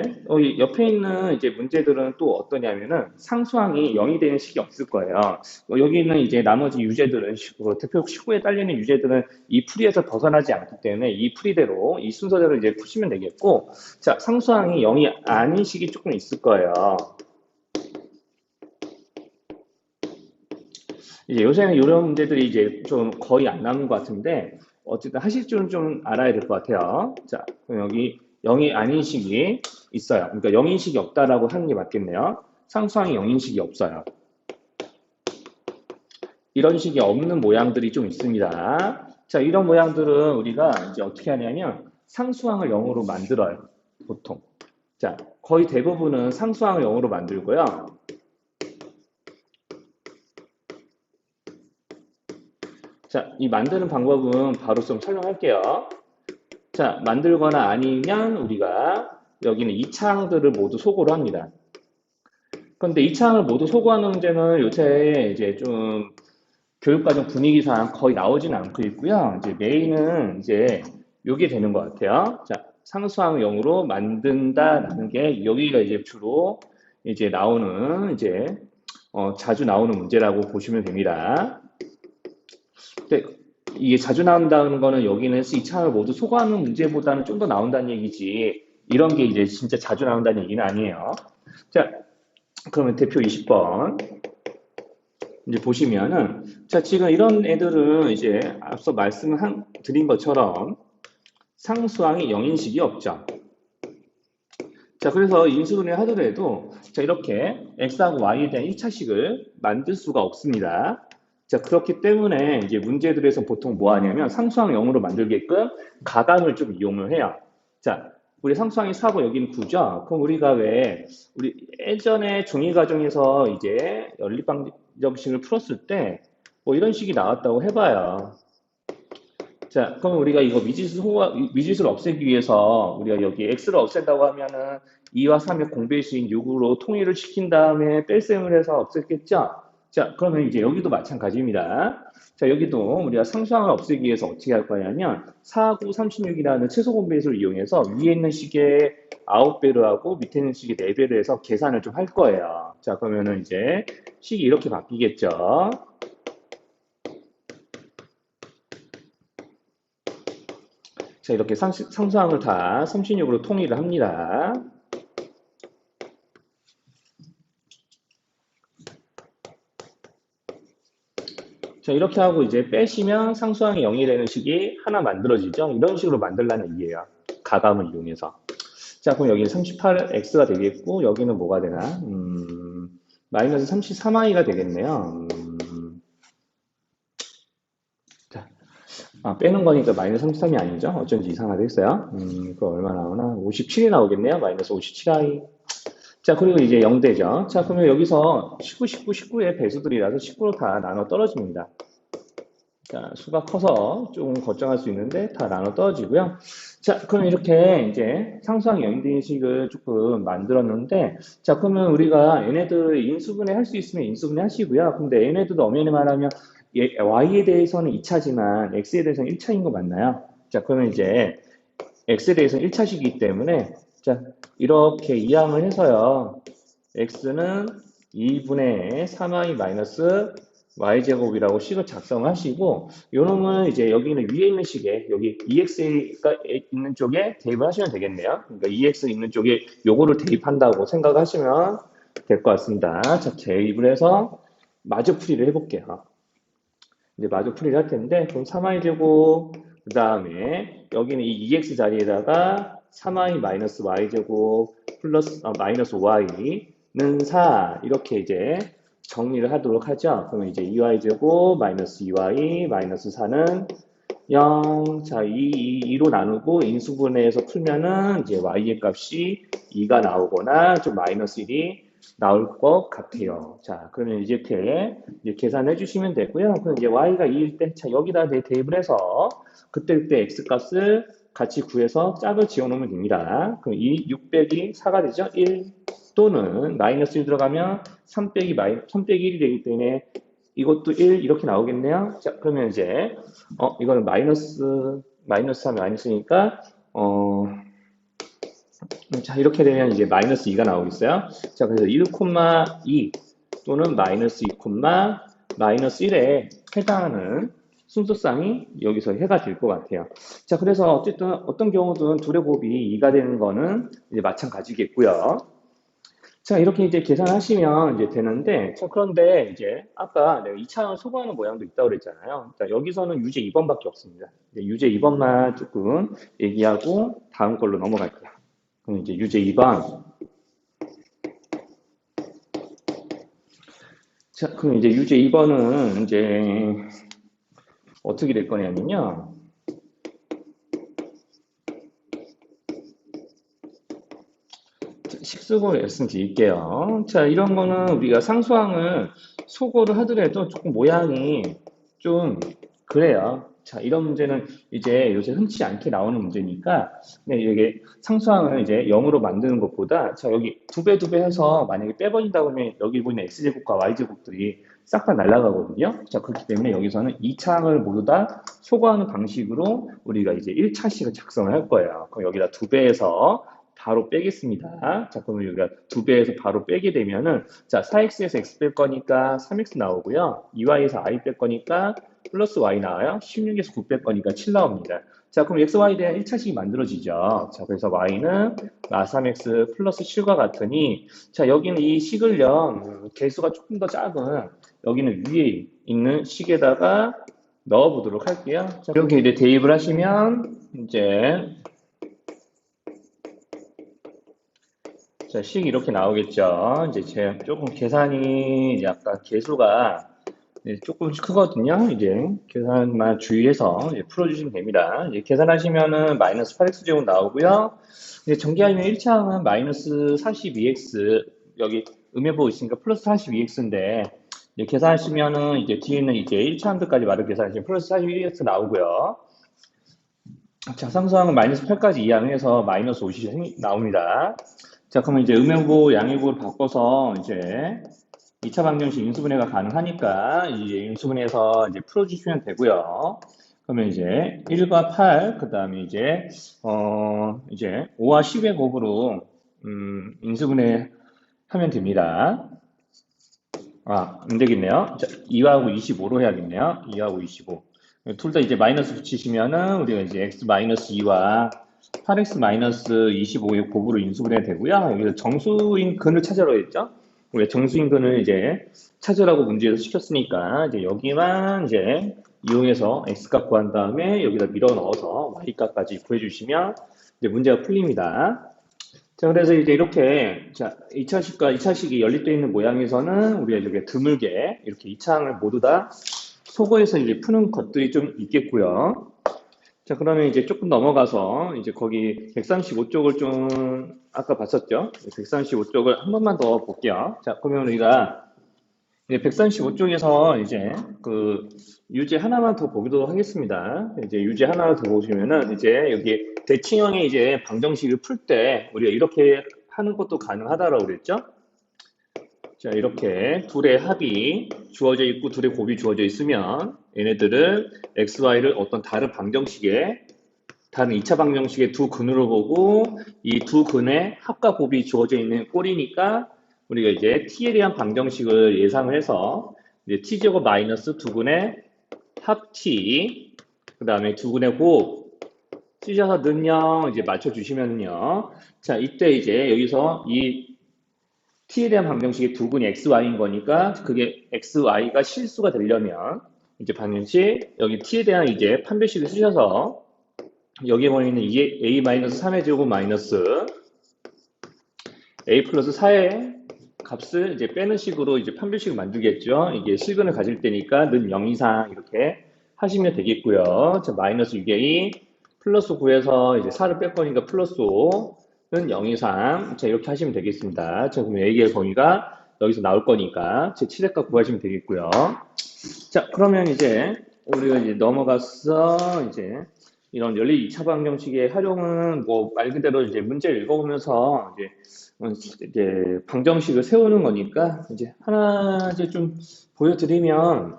옆에 있는 이제 문제들은 또 어떠냐면은 상수항이 0이 되는 식이 없을 거예요. 여기 있는 이제 나머지 유제들은 대표 19에 딸리는 유제들은 이 풀이에서 벗어나지 않기 때문에 이 풀이대로 이 순서대로 이제 푸시면 되겠고, 자, 상수항이 0이 아닌 식이 조금 있을 거예요. 이제 요새는 이런 문제들이 이제 좀 거의 안 나오는 것 같은데, 어쨌든 하실 줄은 좀 알아야 될 것 같아요. 자, 그럼 여기 0이 아닌 식이 있어요. 그러니까 0인식이 없다라고 하는 게 맞겠네요. 상수항이 0인식이 없어요. 이런 식이 없는 모양들이 좀 있습니다. 자, 이런 모양들은 우리가 이제 어떻게 하냐면 상수항을 0으로 만들어요. 보통. 자, 거의 대부분은 상수항을 0으로 만들고요. 자, 이 만드는 방법은 바로 좀 설명할게요. 자, 만들거나 아니면 우리가 여기는 이 창들을 모두 소거로 합니다. 그런데 이 창을 모두 소거하는 문제는 요새 이제 좀 교육과정 분위기상 거의 나오지는 않고 있고요. 이제 메인은 이제 요게 되는 것 같아요. 자, 상수항 0으로 만든다라는 게 여기가 이제 주로 이제 나오는 이제 자주 나오는 문제라고 보시면 됩니다. 네, 이게 자주 나온다는 거는 여기는 이 차를 모두 소거하는 문제보다는 좀 더 나온다는 얘기지. 이런 게 이제 진짜 자주 나온다는 얘기는 아니에요. 자, 그러면 대표 20번. 이제 보시면은, 자, 지금 이런 애들은 이제 앞서 드린 것처럼 상수항이 0인식이 없죠. 자, 그래서 인수분해 하더라도, 자, 이렇게 x하고 y에 대한 1차식을 만들 수가 없습니다. 자, 그렇기 때문에 이제 문제들에서 보통 뭐 하냐면 상수항 0으로 만들게끔 가감을 좀 이용을 해요. 자, 우리 상수항이 4고 여기는 9죠? 그럼 우리가 우리 예전에 종이 과정에서 이제 연립방정식을 풀었을 때 뭐 이런 식이 나왔다고 해봐요. 자, 그러면 우리가 이거 미지수를 없애기 위해서 우리가 여기 x를 없앤다고 하면은 2와 3의 공배수인 6으로 통일을 시킨 다음에 뺄셈을 해서 없앴겠죠? 자, 그러면 이제 여기도 마찬가지입니다. 자, 여기도 우리가 상수항을 없애기 위해서 어떻게 할 거냐면 4, 9, 36이라는 최소 공배수를 이용해서 위에 있는 식에 9배로 하고 밑에 있는 식에 4배로 해서 계산을 좀 할 거예요. 자, 그러면은 이제 식이 이렇게 바뀌겠죠? 자, 이렇게 상수항을 다 36으로 통일을 합니다. 자, 이렇게 하고 이제 빼시면 상수항이 0이 되는 식이 하나 만들어지죠. 이런 식으로 만들라는 얘기예요. 가감을 이용해서. 자, 그럼 여기는 38x가 되겠고, 여기는 뭐가 되나? 마이너스 33i가 되겠네요. 자, 빼는 거니까 마이너스 33이 아니죠? 어쩐지 이상하게 했어요. 그거 얼마 나오나? 57이 나오겠네요. 마이너스 57i. 자, 그리고 이제 0대죠. 자, 그러면 여기서 19, 19, 19의 배수들이라서 19로 다 나눠 떨어집니다. 자, 수가 커서 조금 걱정할 수 있는데 다 나눠 떨어지고요. 자, 그럼 이렇게 이제 상수항 영인식을 조금 만들었는데, 자, 그러면 우리가 얘네들 인수분해 할 수 있으면 인수분해 하시고요. 근데 얘네들도 엄연히 말하면 y에 대해서는 2차지만 x에 대해서는 1차인 거 맞나요? 자, 그러면 이제 x에 대해서는 1차식이기 때문에, 자, 이렇게 이항을 해서요. x는 2분의 3y 마이너스 y제곱이라고 식을 작성하시고, 요 놈은 이제 여기는 위에 있는 식에, 여기 ex가 있는 쪽에 대입을 하시면 되겠네요. 그러니까 ex 있는 쪽에 요거를 대입한다고 생각하시면 될 것 같습니다. 자, 대입을 해서 마저풀이를 해볼게요. 이제 마저풀이를 할 텐데, 그럼 3y제곱, 그 다음에 여기는 이 ex 자리에다가 3y 마이너스 y제곱 플러스 마이너스 y는 4 이렇게 이제 정리를 하도록 하죠. 그러면 이제 2y제곱 마이너스 2y 마이너스 4는 0. 자, 2로 나누고 인수분해해서 풀면은 이제 y의 값이 2가 나오거나 좀 마이너스 1이 나올 것 같아요. 자, 그러면 이렇게 이제 계산해 주시면 되고요. 그럼 이제 y가 2일 때, 자, 여기다 대입을 해서 그때 x 값을 같이 구해서 짝을 지어 놓으면 됩니다. 그럼 6 빼기 4가 되죠? 1 또는 마이너스 1 들어가면 3 빼기 1이 되기 때문에 이것도 1 이렇게 나오겠네요. 자, 그러면 이제 이거는 마이너스 3 마이너스니까 자, 이렇게 되면 이제 마이너스 2가 나오겠어요. 자, 그래서 1,2 또는 마이너스 2, 마이너스 1에 해당하는 순서쌍이 여기서 해가 될 것 같아요. 자, 그래서 어쨌든 어떤 경우든 둘의 곱이 2가 되는 거는 이제 마찬가지겠고요. 자, 이렇게 이제 계산하시면 이제 되는데, 자, 그런데 이제 아까 내가 2차항을 소거하는 모양도 있다고 그랬잖아요. 자, 여기서는 유제 2번밖에 없습니다. 유제 2번만 조금 얘기하고 다음 걸로 넘어갈게요. 그럼 이제 유제 2번. 자, 그럼 이제 유제 2번은 이제 어떻게 될 거냐면요. 식수를 말씀드릴게요. 자, 이런 거는 우리가 상수항을 소거를 하더라도 조금 모양이 좀 그래요. 자, 이런 문제는 이제 요새 흔치 않게 나오는 문제니까, 근데 이게 상수항을 이제 0으로 만드는 것보다, 자, 여기 두 배 해서 만약에 빼버린다고 하면 여기 보이는 x제곱과 y제곱들이 싹 다 날아가거든요. 자, 그렇기 때문에 여기서는 2차항을 모두 다 소거하는 방식으로 우리가 이제 1차식을 작성을 할 거예요. 그럼 여기다 두 배해서 바로 빼겠습니다. 자, 그러면 여기가 2배에서 바로 빼게 되면은, 자, 4x에서 x 뺄 거니까 3x 나오고요. 2y에서 i 뺄 거니까 플러스 y 나와요. 16에서 9 뺄 거니까 7 나옵니다. 자, 그럼 x, y에 대한 1차식이 만들어지죠. 자, 그래서 y는 마3x 플러스 7과 같으니, 자, 여기는 이 식을요, 개수가 조금 더 작은, 여기는 위에 있는 식에다가 넣어보도록 할게요. 자, 이렇게 이제 대입을 하시면, 이제, 자, 식 이렇게 나오겠죠. 이제 제 조금 계산이 약간 개수가 조금 크거든요. 이제 계산만 주의해서 이제 풀어주시면 됩니다. 이제 계산하시면은 마이너스 8x 제곱 나오고요. 이제 전개하면 1차항은 마이너스 42x 여기 음해보고 있으니까 플러스 42x인데 계산하시면은 이제 뒤에는 이제 1차항들까지 말을 계산하시면 플러스 41x 나오고요. 자, 상수항은 마이너스 8까지 이항해서 마이너스 50이 나옵니다. 자, 그러면 이제 음행보, 양행보를 바꿔서 이제 2차 방정식 인수분해가 가능하니까 이제 인수분해해서 이제 풀어주시면 되고요. 그러면 이제 1과 8, 그 다음에 이제 5와 10의 곱으로 인수분해 하면 됩니다. 아, 안 되겠네요. 자, 2하고 25로 해야겠네요. 2하고 25. 둘 다 이제 마이너스 붙이시면은 우리가 이제 x 마이너스 2와 8x 마이너스 25의 곱으로 인수분해 되고요. 여기서 정수인 근을 찾으러 했죠. 우리가 정수인 근을 이제 찾으라고 문제에서 시켰으니까 이제 여기만 이제 이용해서 x 값 구한 다음에 여기다 밀어 넣어서 y 값까지 구해주시면 이제 문제가 풀립니다. 자, 그래서 이제 이렇게, 자, 2차식과 2차식이 연립되어 있는 모양에서는 우리가 이렇게 드물게 이렇게 2차항을 모두 다 소거해서 이제 푸는 것들이 좀 있겠고요. 자, 그러면 이제 조금 넘어가서 이제 거기 135쪽을 좀 아까 봤었죠? 135쪽을 한 번만 더 볼게요. 자, 그러면 우리가 135쪽에서 이제 그 유제 하나만 더 보기도 하겠습니다. 이제 유제 하나 더 보시면은 이제 여기 대칭형의 이제 방정식을 풀 때 우리가 이렇게 하는 것도 가능하다라고 그랬죠? 자, 이렇게 둘의 합이 주어져 있고 둘의 곱이 주어져 있으면 얘네들은 x, y를 어떤 다른 방정식에 다른 2차 방정식의 두 근으로 보고 이 두 근의 합과 곱이 주어져 있는 꼴이니까 우리가 이제 t에 대한 방정식을 예상을 해서 이제 t제곱 마이너스 두 근의 합 t 그 다음에 두 근의 곱 찢어서 는요 이제 맞춰주시면요. 자, 이때 이제 여기서 이 t에 대한 방정식이 두 근이 xy인 거니까 그게 xy가 실수가 되려면 이제 방정식 여기 t에 대한 이제 판별식을 쓰셔서 여기에 보이는 이게 a-3의 제곱 마이너스 a 플러스 4의 값을 이제 빼는 식으로 이제 판별식을 만들겠죠. 이게 실근을 가질 때니까 는 0 이상 이렇게 하시면 되겠고요. 자, 마이너스 6a 플러스 9에서 이제 4를 뺄 거니까 플러스 5는 0 이상. 자, 이렇게 하시면 되겠습니다. 자, 그럼 a의 범위가 여기서 나올 거니까 제 7의 값 구하시면 되겠고요. 자, 그러면 이제 우리가 이제 넘어가서 이제 이런 연립 2차 방정식의 활용은 뭐 말 그대로 이제 문제를 읽어보면서 이제 방정식을 세우는 거니까 이제 하나 이제 좀 보여드리면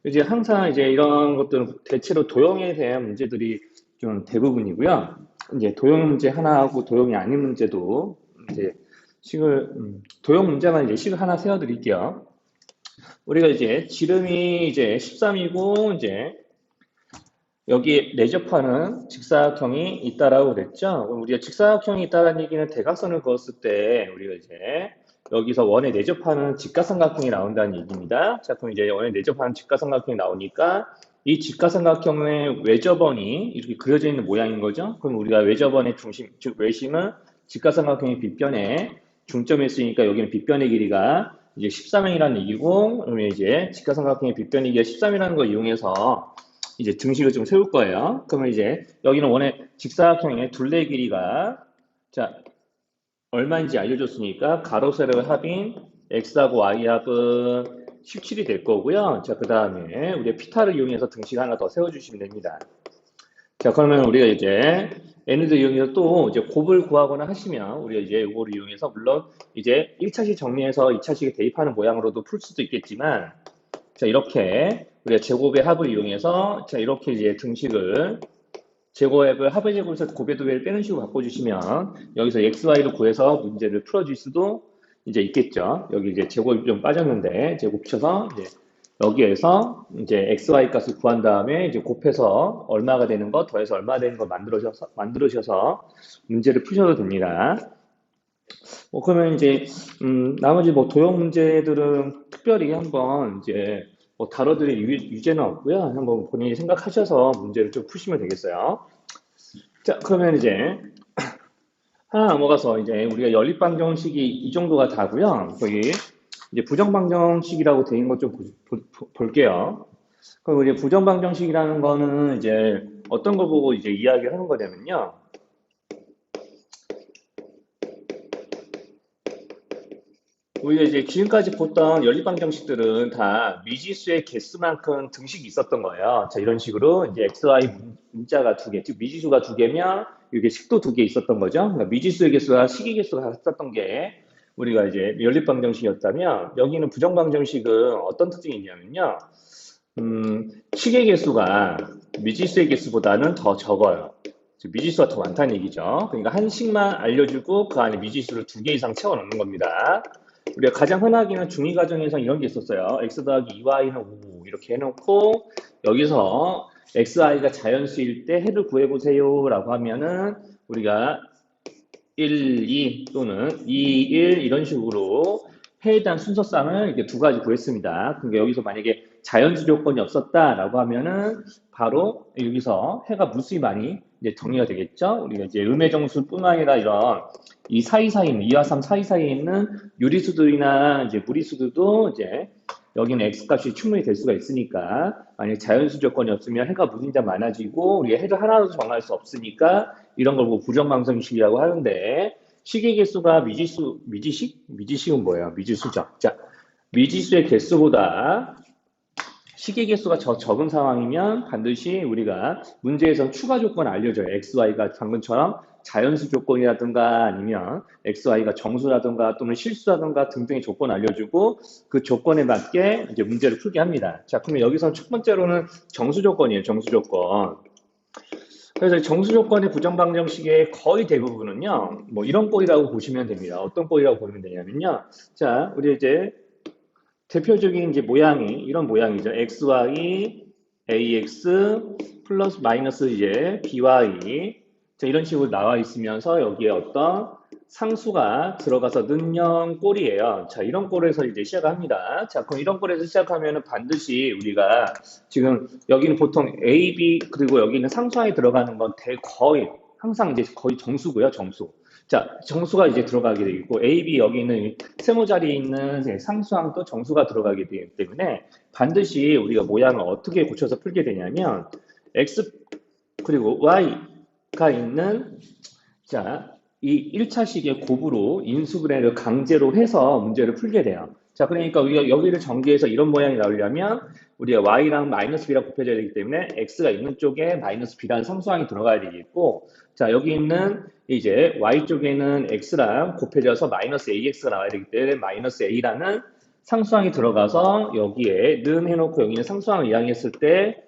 이제 항상 이제 이런 것들은 대체로 도형에 대한 문제들이 좀 대부분이고요. 이제 도형 문제 하나하고 도형이 아닌 문제도 이제 도형 문제만 이제 식을 하나 세워드릴게요. 우리가 이제 지름이 이제 13이고 이제 여기 내접하는 직사각형이 있다라고 그랬죠. 그럼 우리가 직사각형이 있다라는 얘기는 대각선을 그었을 때 우리가 이제 여기서 원에 내접하는 직가삼각형이 나온다는 얘기입니다. 자, 그럼 이제 원에 내접하는 직가삼각형이 나오니까 이 직가삼각형의 외접원이 이렇게 그려져 있는 모양인 거죠. 그럼 우리가 외접원의 중심, 즉 외심은 직가삼각형의 빗변에 중점에 있으니까 여기는 빗변의 길이가 이제 13이라는 얘기고, 그러면 이제 직가삼각형의 빗변의 길이가 13이라는 걸 이용해서 이제 등식을 좀 세울 거예요. 그러면 이제 여기는 원의 직사각형의 둘레 길이가 자 얼마인지 알려줬으니까 가로 세로의 합인 x하고 y합은 17이 될 거고요. 자, 그 다음에 우리가 피타를 이용해서 등식 하나 더 세워주시면 됩니다. 자, 그러면 우리가 이제 n을 이용해서 또 이제 곱을 구하거나 하시면 우리가 이제 이거를 이용해서 물론 이제 1차식 정리해서 2차식에 대입하는 모양으로도 풀 수도 있겠지만 자, 이렇게 우리가 제곱의 합을 이용해서 자, 이렇게 이제 등식을 제곱을 합의 제곱에서 곱의 두 배를 빼는 식으로 바꿔주시면 여기서 xy를 구해서 문제를 풀어줄 수도 이제 있겠죠. 여기 이제 제곱이 좀 빠졌는데 제곱 쳐서 이제 여기에서 이제 xy 값을 구한 다음에 이제 곱해서 얼마가 되는 거 더해서 얼마 되는 거 만들으셔서 문제를 푸셔도 됩니다. 그러면 이제 나머지 뭐 도형 문제들은 특별히 한번 이제 뭐 다뤄드릴 유제는 없고요. 한번 본인이 생각하셔서 문제를 좀 푸시면 되겠어요. 자, 그러면 이제 하나 넘어가서 이제 우리가 연립방정식이 이 정도가 다고요. 거기 이제 부정방정식이라고 되어 있는 것 좀 볼게요. 그럼 이제 부정방정식이라는 거는 이제 어떤 걸 보고 이제 이야기를 하는 거냐면요. 우리가 이제 지금까지 봤던 연립방정식들은 다 미지수의 개수만큼 등식이 있었던 거예요. 자, 이런 식으로 이제 xy 문자가 두 개, 즉 미지수가 두 개면 이게 식도 두 개 있었던 거죠. 그러니까 미지수의 개수와 식의 개수가 같았던 게 우리가 이제 연립방정식이었다면 여기는 부정방정식은 어떤 특징이 있냐면요. 식의 개수가 미지수의 개수보다는 더 적어요. 즉 미지수가 더 많다는 얘기죠. 그러니까 한 식만 알려주고 그 안에 미지수를 두 개 이상 채워 넣는 겁니다. 우리가 가장 흔하게 는 중위 과정에서 이런 게 있었어요. x 더하기 2y는 5 이렇게 해놓고 여기서 xi가 자연수일 때 해를 구해보세요 라고 하면은 우리가 1, 2 또는 2, 1 이런 식으로 해에 대한 순서쌍을 이렇게 두 가지 구했습니다. 그러니까 여기서 만약에 자연수 조건이 없었다라고 하면은 바로 여기서 해가 무수히 많이 이제 정리가 되겠죠. 우리가 이제 음의 정수뿐만 아니라 이런 이 사이사이 있는 2와 3 사이사이에 있는 유리수들이나 이제 무리수들도 이제 여기는 x값이 충분히 될 수가 있으니까 만약 자연수 조건이 없으면 해가 무진자 많아지고 우리가 해를 하나도 정할 수 없으니까 이런 걸 보고 부정방정식이라고 하는데 식의 개수가 미지식은 뭐예요? 미지수죠. 자, 미지수의 개수보다 식의 개수가 적은 상황이면 반드시 우리가 문제에서 추가 조건을 알려줘요. xy가 방금처럼 자연수 조건이라든가 아니면 xy가 정수라든가 또는 실수라든가 등등의 조건을 알려주고 그 조건에 맞게 이제 문제를 풀게 합니다. 자, 그러면 여기서 첫 번째로는 정수 조건이에요. 정수 조건. 그래서 정수 조건의 부정방정식의 거의 대부분은요, 뭐 이런 꼴이라고 보시면 됩니다. 어떤 꼴이라고 보면 되냐면요. 자, 우리 이제 대표적인 이제 모양이 이런 모양이죠. xy, ax 플러스 마이너스 이제 by 자, 이런 식으로 나와 있으면서 여기에 어떤 상수가 들어가서 는형 꼴이에요. 자, 이런 꼴에서 이제 시작합니다. 자, 그럼 이런 꼴에서 시작하면 반드시 우리가 지금 여기는 보통 a, b 그리고 여기는 상수항이 들어가는 건 거의 항상 이제 거의 정수고요, 정수. 자, 정수가 이제 들어가게 되고 A, B 여기는 세모 자리에 있는 상수항도 정수가 들어가게 되기 때문에 반드시 우리가 모양을 어떻게 고쳐서 풀게 되냐면 X 그리고 Y가 있는 자, 이 1차식의 곱으로 인수분해를 강제로 해서 문제를 풀게 돼요. 자, 그러니까 우리가 여기를 전개해서 이런 모양이 나오려면 우리가 y랑 마이너스 b랑 곱해져야 되기 때문에 x가 있는 쪽에 마이너스 b라는 상수항이 들어가야 되겠고 자, 여기 있는 이제 y 쪽에는 x랑 곱해져서 마이너스 ax가 나와야 되기 때문에 마이너스 a라는 상수항이 들어가서 여기에 는 해놓고 여기는 상수항을 이항했을 때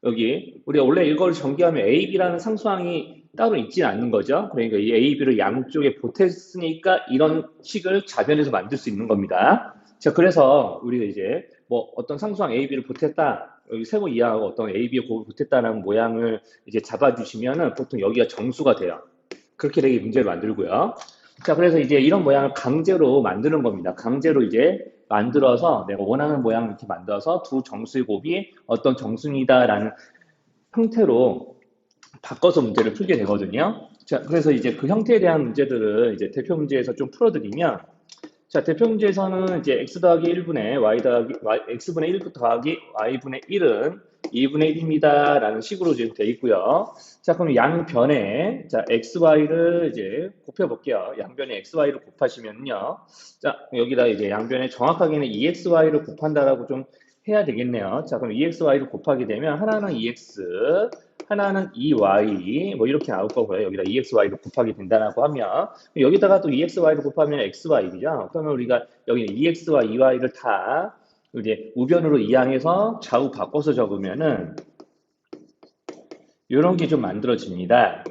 여기 우리가 원래 이걸 전개하면 a, b라는 상수항이 따로 있지 않는 거죠. 그러니까 이 a, b를 양쪽에 보탰으니까 이런 식을 자변해서 만들 수 있는 겁니다. 자, 그래서 우리가 이제 뭐 어떤 상수항 a, b를 보탰다. 여기 세모 이하하고 어떤 a, b의 곱을 보탰다라는 모양을 이제 잡아주시면은 보통 여기가 정수가 돼요. 그렇게 되게 문제를 만들고요. 자, 그래서 이제 이런 모양을 강제로 만드는 겁니다. 강제로 이제 만들어서 내가 원하는 모양을 이렇게 만들어서 두 정수의 곱이 어떤 정수이다라는 형태로 바꿔서 문제를 풀게 되거든요. 자, 그래서 이제 그 형태에 대한 문제들을 이제 대표 문제에서 좀 풀어드리면 자, 대표 문제에서는 이제 x 더하기 1분의 x분의 1 더하기 y분의 1은 2분의 1입니다. 라는 식으로 지금 되어 있고요. 자, 그럼 양변에, 자, xy를 이제 곱해볼게요. 양변에 xy를 곱하시면요. 자, 여기다 이제 양변에 정확하게는 2xy를 곱한다라고 좀 해야 되겠네요. 자, 그럼 2xy를 곱하게 되면 하나는 2x, 하나는 2y, 뭐 이렇게 나올 거고요. 여기다 2xy를 곱하게 된다라고 하면 여기다가 또 EXY를 곱하면 XY죠. 그러면 우리가 여기 EX와 EY를 다 이제 우변으로 이항해서 좌우 바꿔서 적으면은 이런 게 좀 만들어집니다.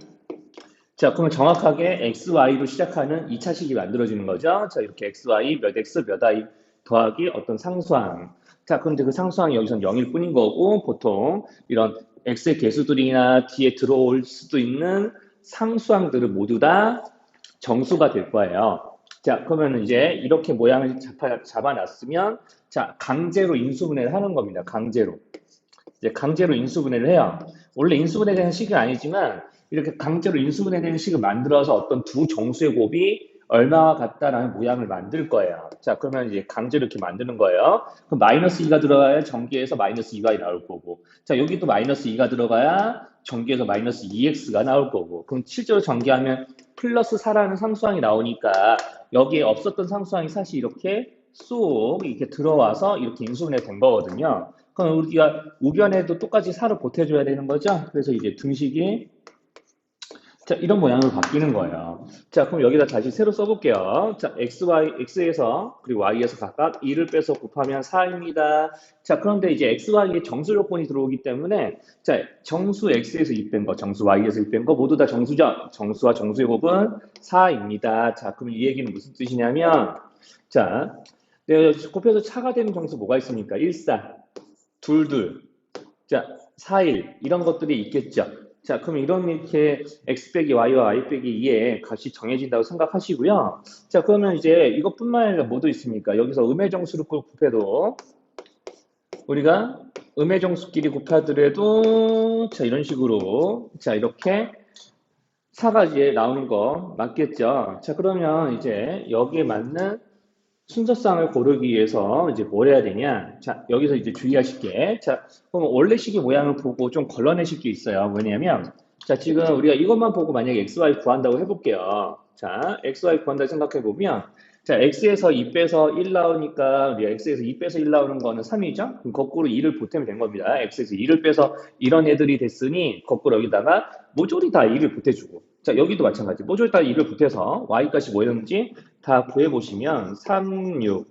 자, 그러면 정확하게 XY로 시작하는 2차식이 만들어지는 거죠. 자, 이렇게 XY 몇 X 몇 Y 더하기 어떤 상수항. 자, 그런데 그 상수항이 여기서는 0일 뿐인 거고, 보통 이런 X의 개수들이나 뒤에 들어올 수도 있는 상수항들을 모두 다 정수가 될 거예요. 자, 그러면 이제 이렇게 모양을 잡아놨으면, 자, 강제로 인수분해를 하는 겁니다. 강제로. 이제 강제로 인수분해를 해요. 원래 인수분해되는 식은 아니지만 이렇게 강제로 인수분해되는 식을 만들어서 어떤 두 정수의 곱이 얼마와 같다라는 모양을 만들 거예요. 자, 그러면 이제 강제로 이렇게 만드는 거예요. 그럼 마이너스 2가 들어가야 전개에서 마이너스 2가 나올 거고, 자, 여기도 마이너스 2가 들어가야 전개에서 마이너스 2x가 나올 거고, 그럼 실제로 전개하면 플러스 4라는 상수항이 나오니까 여기에 없었던 상수항이 사실 이렇게 쏙 이렇게 들어와서 이렇게 인수분해 된 거거든요. 그럼 우리가 우변에도 똑같이 4를 보태줘야 되는 거죠. 그래서 이제 등식이 자, 이런 모양으로 바뀌는 거예요. 자, 그럼 여기다 다시 새로 써볼게요. 자, x에서 그리고 y에서 각각 2를 빼서 곱하면 4입니다. 자, 그런데 이제 xy의 정수 조건이 들어오기 때문에 자, 정수 x에서 2 뺀 거, 정수 y에서 2 뺀 거 모두 다 정수죠. 정수와 정수의 곱은 4입니다. 자, 그럼 이 얘기는 무슨 뜻이냐면 자, 내가 곱해서 차가 되는 정수 뭐가 있습니까? 1, 4, 2, 2. 자, 4일 이런 것들이 있겠죠. 자, 그럼 이런 이렇게 x 빼기 y와 y 빼기 2의 값이 정해진다고 생각하시고요. 자, 그러면 이제 이것뿐만 아니라 뭐도 있습니까? 여기서 음의 정수를 곱해도 우리가 음의 정수끼리 곱하더라도 자, 이런 식으로 자, 이렇게 4가지에 나오는 거 맞겠죠? 자, 그러면 이제 여기에 맞는 순서상을 고르기 위해서 이제 뭘 해야 되냐? 자, 여기서 이제 주의하실 게, 자, 그럼 원래식의 모양을 보고 좀 걸러내실 게 있어요. 뭐냐면, 자, 지금 우리가 이것만 보고 만약에 XY 구한다고 해볼게요. 자, XY 구한다고 생각해 보면, 자, X에서 2 빼서 1 나오니까, 우리가 X에서 2 빼서 1 나오는 거는 3이죠? 그럼 거꾸로 2를 보태면 된 겁니다. X에서 2를 빼서 이런 애들이 됐으니, 거꾸로 여기다가 모조리 다 2를 보태주고, 자, 여기도 마찬가지. 모조리 다 2를 보태서 Y값이 뭐였는지 다 구해보시면 3, 6,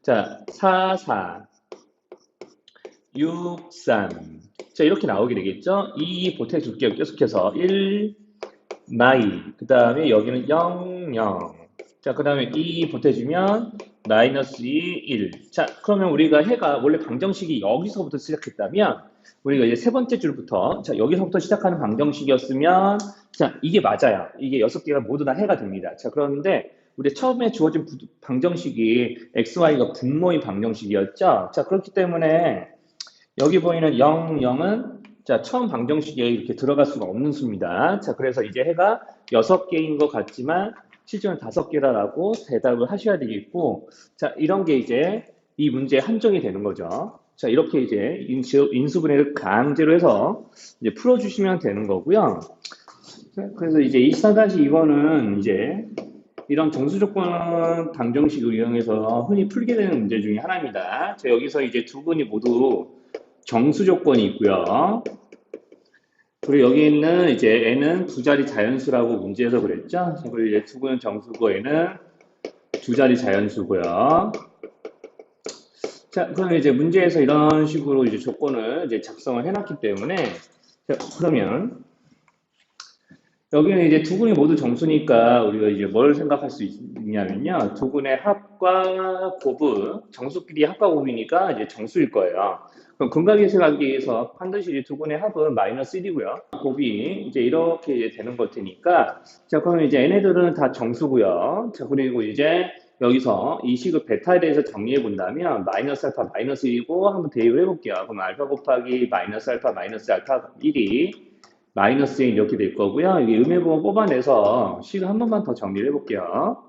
자, 4, 4, 6, 3. 자, 이렇게 나오게 되겠죠? 2 보태줄게요. 계속해서 1, 마이. 그 다음에 여기는 0, 0. 자, 그 다음에 2 보태주면 마이너스 2, 1. 자, 그러면 우리가 해가 원래 방정식이 여기서부터 시작했다면 우리가 이제 세 번째 줄부터 자, 여기서부터 시작하는 방정식이었으면 자, 이게 맞아요. 이게 6개가 모두 다 해가 됩니다. 자, 그런데 우리 처음에 주어진 방정식이 XY가 분모의 방정식이었죠. 자, 그렇기 때문에 여기 보이는 0, 0은 자, 처음 방정식에 이렇게 들어갈 수가 없는 수입니다. 자, 그래서 이제 해가 6개인 것 같지만 실제는 5개라고 대답을 하셔야 되겠고, 자, 이런 게 이제 이 문제의 한정이 되는 거죠. 자, 이렇게 이제 인수분해를 강제로 해서 이제 풀어주시면 되는 거고요. 자, 그래서 이제 24-2번은 이제 이런 정수 조건 방정식을 이용해서 흔히 풀게 되는 문제 중에 하나입니다. 자, 여기서 이제 두 분이 모두 정수 조건이 있고요. 그리고 여기 있는 이제 n은 두 자리 자연수라고 문제에서 그랬죠. 그리고 이제 두 분은 정수고 n은 두 자리 자연수고요. 자, 그러면 이제 문제에서 이런 식으로 이제 조건을 이제 작성을 해놨기 때문에 자, 그러면 여기는 이제 두 분이 모두 정수니까 우리가 이제 뭘 생각할 수 있냐면요. 두 분의 합과 곱은 정수끼리 합과 곱이니까 이제 정수일 거예요. 그럼 근각계수를 하기 위해서 반드시 두 분의 합은 마이너스 1이고요. 곱이 이제 이렇게 이제 되는 것 테니까 자, 그러면 이제 얘네들은 다 정수고요. 자, 그리고 이제 여기서 이 식을 베타에 대해서 정리해 본다면 마이너스 알파 마이너스 1이고 한번 대입을 해볼게요. 그럼 알파 곱하기 마이너스 알파 1이 마이너스 1 이렇게 될 거고요. 여기 음의 부분 뽑아내서 식을 한 번만 더 정리를 해볼게요.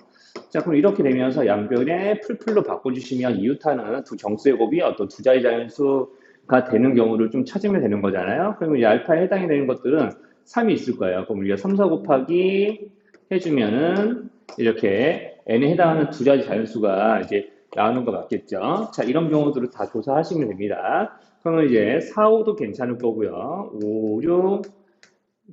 자, 그럼 이렇게 되면서 양변에 풀풀로 바꿔주시면 이웃하는 두 정수의 곱이 어떤 두 자리 자연수가 되는 경우를 좀 찾으면 되는 거잖아요. 그러면 이 알파에 해당이 되는 것들은 3이 있을 거예요. 그럼 우리가 3, 4 곱하기 해주면은 이렇게 n에 해당하는 두 자리 자연수가 이제 나오는 거 맞겠죠? 자, 이런 경우들을 다 조사하시면 됩니다. 그러면 이제 4, 5도 괜찮을 거고요. 5, 6,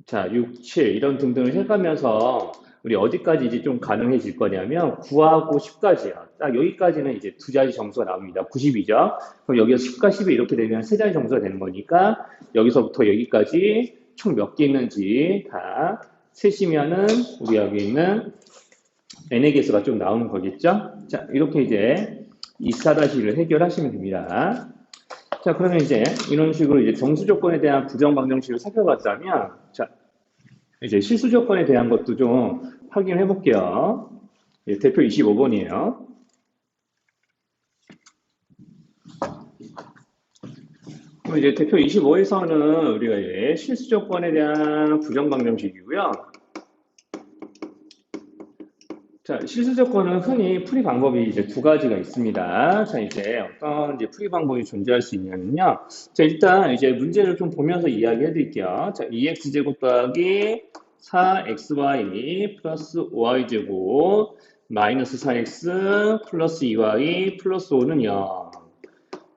자, 6, 7 이런 등등을 해가면서 우리 어디까지 이제 좀 가능해질 거냐면 9하고 10까지요. 딱 여기까지는 이제 두 자리 정수가 나옵니다. 90이죠. 그럼 여기서 10과 10이 이렇게 되면 세 자리 정수가 되는 거니까 여기서부터 여기까지 총 몇 개 있는지 다 세시면은 우리 여기 있는 n의 개수가 좀 나오는 거겠죠? 자, 이렇게 이제 2,4-1을 해결하시면 됩니다. 자, 그러면 이제 이런 식으로 이제 정수 조건에 대한 부정 방정식을 살펴봤다면, 자, 이제 실수 조건에 대한 것도 좀 확인해 볼게요. 예, 대표 25번이에요. 그럼 이제 대표 25에서는 우리가 이제 실수 조건에 대한 부정 방정식이고요. 자, 실수 조건은 흔히 풀이 방법이 이제 두 가지가 있습니다. 자, 이제 어떤 이제 풀이 방법이 존재할 수 있냐면요. 자, 일단 이제 문제를 좀 보면서 이야기해 드릴게요. 자, 2x제곱 더하기 4xy 플러스 5y제곱 마이너스 4x 플러스 2y 플러스 5는 0.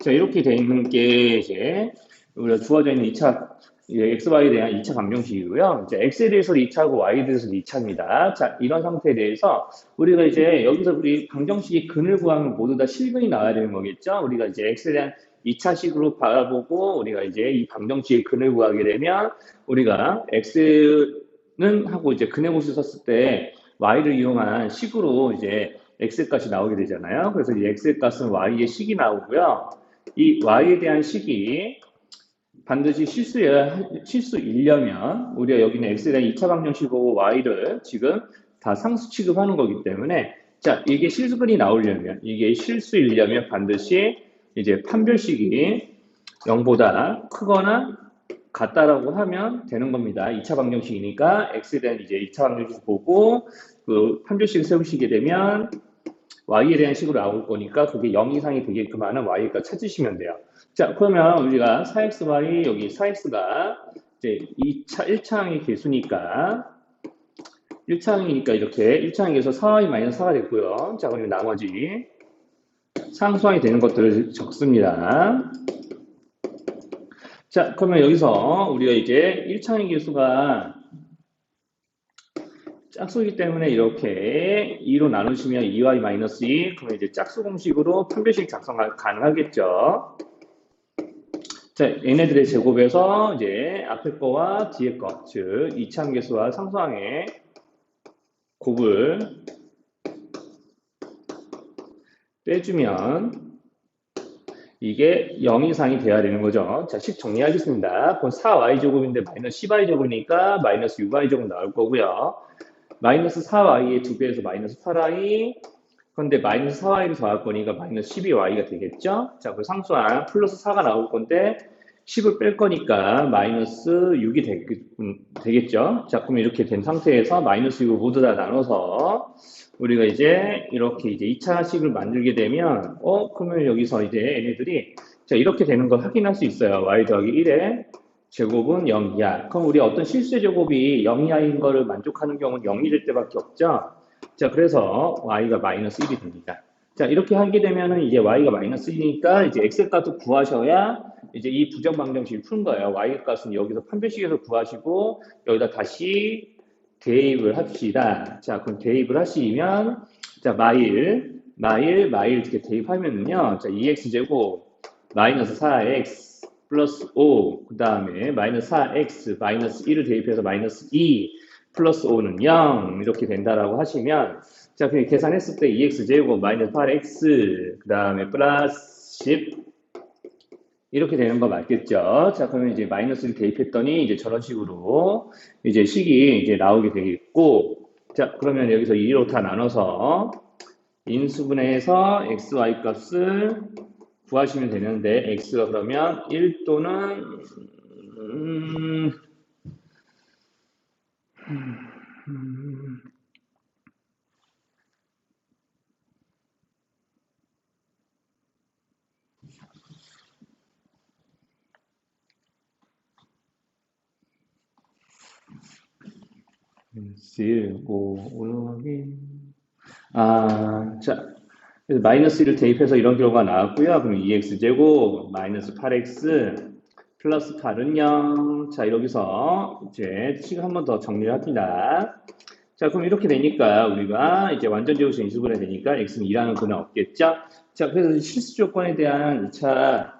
자, 이렇게 돼 있는 게 이제 우리가 주어져 있는 2차 XY에 대한 2차 방정식이고요. 이제 X에 대해서 2차고 Y에 대해서 2차입니다. 자, 이런 상태에 대해서 우리가 이제 여기서 우리 방정식의 근을 구하면 모두 다 실근이 나와야 되는 거겠죠? 우리가 이제 X에 대한 2차식으로 바라보고 우리가 이제 이 방정식의 근을 구하게 되면 우리가 X는 하고 이제 근의 곳을 썼을 때 Y를 이용한 식으로 이제 X의 값이 나오게 되잖아요. 그래서 이 X의 값은 Y의 식이 나오고요. 이 Y에 대한 식이 반드시 실수이려면 우리가 여기는 X에 대한 2차 방정식이고 Y를 지금 다 상수 취급하는 거기 때문에 자, 이게 실수근이 나오려면 이게 실수이려면 반드시 이제 판별식이 0보다 크거나 같다라고 하면 되는 겁니다. 2차 방정식이니까 X에 대한 이제 2차 방정식 보고 그 판별식을 세우시게 되면 Y에 대한 식으로 나올 거니까 그게 0 이상이 되게끔 하는 Y가 찾으시면 돼요. 자, 그러면 우리가 4xy 여기 4x가 이제 1차항의 개수니까 1차항이니까 이렇게 1차항의 개수 4y-4가 됐고요. 자, 그리고 나머지 상수항이 되는 것들을 적습니다. 자, 그러면 여기서 우리가 이제 1차항의 개수가 짝수이기 때문에 이렇게 2로 나누시면 2y-2, 그러면 이제 짝수 공식으로 판별식 작성 가능하겠죠. 자, 얘네들의 제곱에서 이제 앞에 거와 뒤에 거, 즉 2차항 개수와 상수항의 곱을 빼주면 이게 0 이상이 돼야 되는 거죠. 자, 식 정리하겠습니다. 그럼 4y제곱인데 마이너스 10y제곱이니까 마이너스 6y제곱 나올 거고요. 마이너스 4y의 2배에서 마이너스 8y, 그런데 마이너스 4y를 더할 거니까 마이너스 12y가 되겠죠? 자, 그 상수항 플러스 4가 나올 건데 10을 뺄 거니까 마이너스 6이 되겠죠? 자, 그럼 이렇게 된 상태에서 마이너스 6을 모두 다 나눠서 우리가 이제 이렇게 이제 2차식을 만들게 되면 그러면 여기서 이제 얘네들이 자, 이렇게 되는 걸 확인할 수 있어요. y 더하기 1의 제곱은 0 이하. 그럼 우리 어떤 실수의 제곱이 0 이하인 거를 만족하는 경우는 0이 될 때밖에 없죠? 자, 그래서 y가 마이너스 1이 됩니다. 자, 이렇게 하게 되면은 이제 y가 마이너스 1이니까 이제 x 값을 구하셔야 이제 이 부정 방정식을 푸는 거예요. y 값은 여기서 판별식에서 구하시고 여기다 다시 대입을 합시다. 자, 그럼 대입을 하시면 자, 마일 이렇게 대입하면은요. 자, 2x제곱 마이너스 4x 플러스 5, 그 다음에 마이너스 4x 마이너스 1을 대입해서 마이너스 2 플러스 5는 0 이렇게 된다라고 하시면 자, 그냥 계산했을 때 2x제곱 마이너스 8x 그 다음에 플러스 10 이렇게 되는 거 맞겠죠? 자, 그러면 이제 마이너스를 대입했더니 이제 저런 식으로 이제 식이 이제 나오게 되겠고 자, 그러면 여기서 2로 다 나눠서 인수분해해서 xy 값을 구하시면 되는데 x가 그러면 1 또는 자, 그래서 마이너스 1을 대입해서 이런 결과가 나왔고요. 그럼 2x제곱 마이너스 8x 플러스 8은 0. 자, 여기서 이제 식을 한 번 더 정리를 합니다. 자, 그럼 이렇게 되니까 우리가 이제 완전 제곱에서 인수분해 되니까 x는 2라는 근은 없겠죠? 자, 그래서 실수 조건에 대한 2차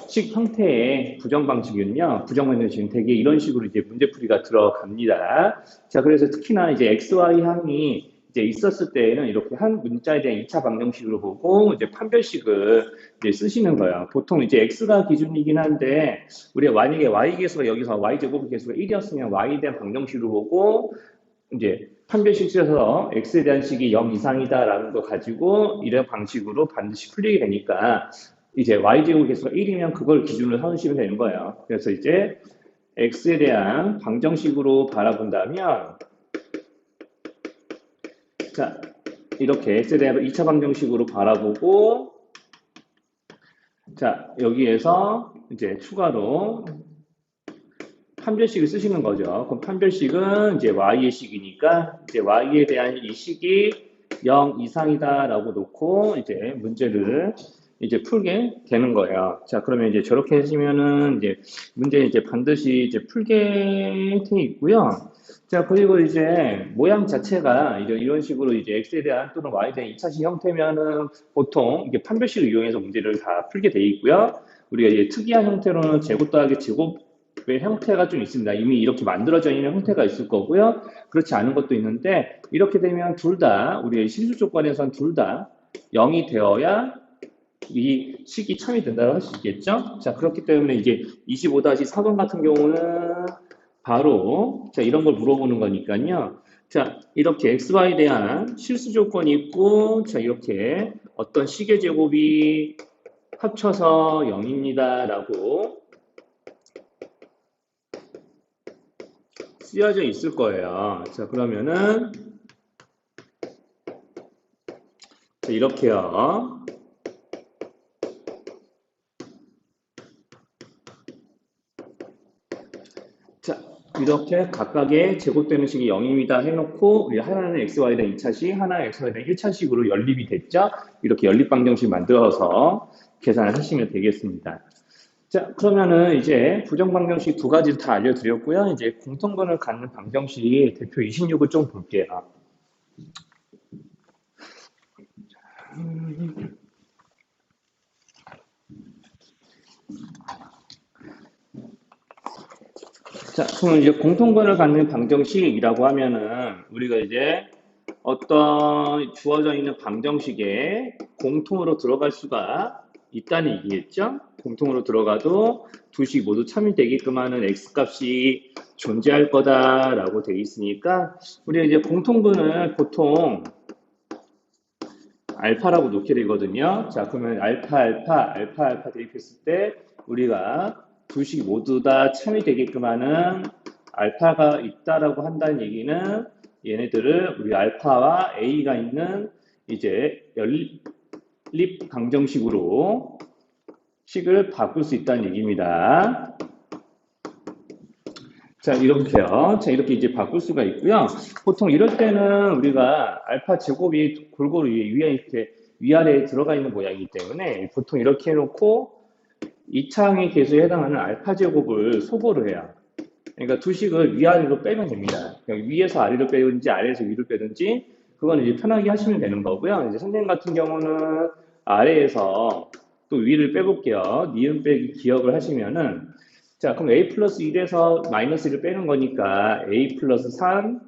식 형태의 부정 방식은요, 부정 방정식은 되게 이런 식으로 이제 문제풀이가 들어갑니다. 자, 그래서 특히나 이제 XY 항이 이제 있었을 때에는 이렇게 한 문자에 대한 2차 방정식으로 보고 이제 판별식을 이제 쓰시는 거예요. 보통 이제 X가 기준이긴 한데, 우리가 만약에 Y 계수가 여기서 Y 제곱 계수가 1이었으면 Y에 대한 방정식으로 보고, 이제 판별식 써서 X에 대한 식이 0 이상이다라는 거 가지고 이런 방식으로 반드시 풀리게 되니까 이제 y제곱 계수가 1이면 그걸 기준으로 삼으시면 되는 거예요. 그래서 이제 x에 대한 방정식으로 바라본다면 자 이렇게 x에 대한 2차 방정식으로 바라보고 자 여기에서 이제 추가로 판별식을 쓰시는 거죠. 그럼 판별식은 이제 y의 식이니까 이제 y에 대한 이 식이 0 이상이다라고 놓고 이제 문제를 이제 풀게 되는 거예요. 자, 그러면 이제 저렇게 하시면은 이제 문제 이제 반드시 이제 풀게 돼 있고요. 자, 그리고 이제 모양 자체가 이런 식으로 이제 x에 대한 또는 y에 대한 2차식 형태면은 보통 이게 판별식을 이용해서 문제를 다 풀게 돼 있고요. 우리가 이제 특이한 형태로는 제곱 더하기 제곱의 형태가 좀 있습니다. 이미 이렇게 만들어져 있는 형태가 있을 거고요. 그렇지 않은 것도 있는데 이렇게 되면 둘 다 우리의 실수 조건에선 둘 다 0이 되어야 이 식이 참이 된다고 할 수 있겠죠? 자, 그렇기 때문에 이제 25-4번 같은 경우는 바로 자, 이런 걸 물어보는 거니까요. 자, 이렇게 xy에 대한 실수 조건이 있고 자, 이렇게 어떤 식의 제곱이 합쳐서 0입니다라고 쓰여져 있을 거예요. 자, 그러면은 자, 이렇게요. 자, 이렇게 각각의 제곱되는 식이 0입니다 해놓고 우리 하나는 xy에 대한 2차식, 하나는 xy에 대한 1차식으로 연립이 됐죠? 이렇게 연립 방정식 만들어서 계산을 하시면 되겠습니다. 자, 그러면은 이제 부정 방정식 두 가지를 다 알려드렸고요. 이제 공통분을 갖는 방정식 대표 26을 좀 볼게요. 자, 그럼 이제 공통분을 갖는 방정식이라고 하면은 우리가 이제 어떤 주어져 있는 방정식에 공통으로 들어갈 수가 있다는 얘기겠죠? 공통으로 들어가도 두 식 모두 참여되게끔 하는 x값이 존재할 거다라고 되어 있으니까 우리가 이제 공통분을 보통 알파라고 놓게 되거든요. 자, 그러면 알파 대입했을 때 우리가 두 식 모두 다 참여되게끔 하는 알파가 있다라고 한다는 얘기는 얘네들을 우리 알파와 a가 있는 이제 연립 방정식으로 식을 바꿀 수 있다는 얘기입니다. 자, 이렇게요. 자, 이렇게 이제 바꿀 수가 있고요. 보통 이럴 때는 우리가 알파 제곱이 골고루 위아래에 들어가 있는 모양이기 때문에 보통 이렇게 해놓고 2차항의 계수에 해당하는 알파 제곱을 소거를 해요. 그러니까 두 식을 위아래로 빼면 됩니다. 위에서 아래로 빼든지 아래에서 위로 빼든지 그거는 이제 편하게 하시면 되는 거고요. 이제 선생님 같은 경우는 아래에서 또 위를 빼볼게요. 니은 빼기 기억을 하시면은 자, 그럼 a 플러스 1에서 마이너스 1을 빼는 거니까 a 플러스 3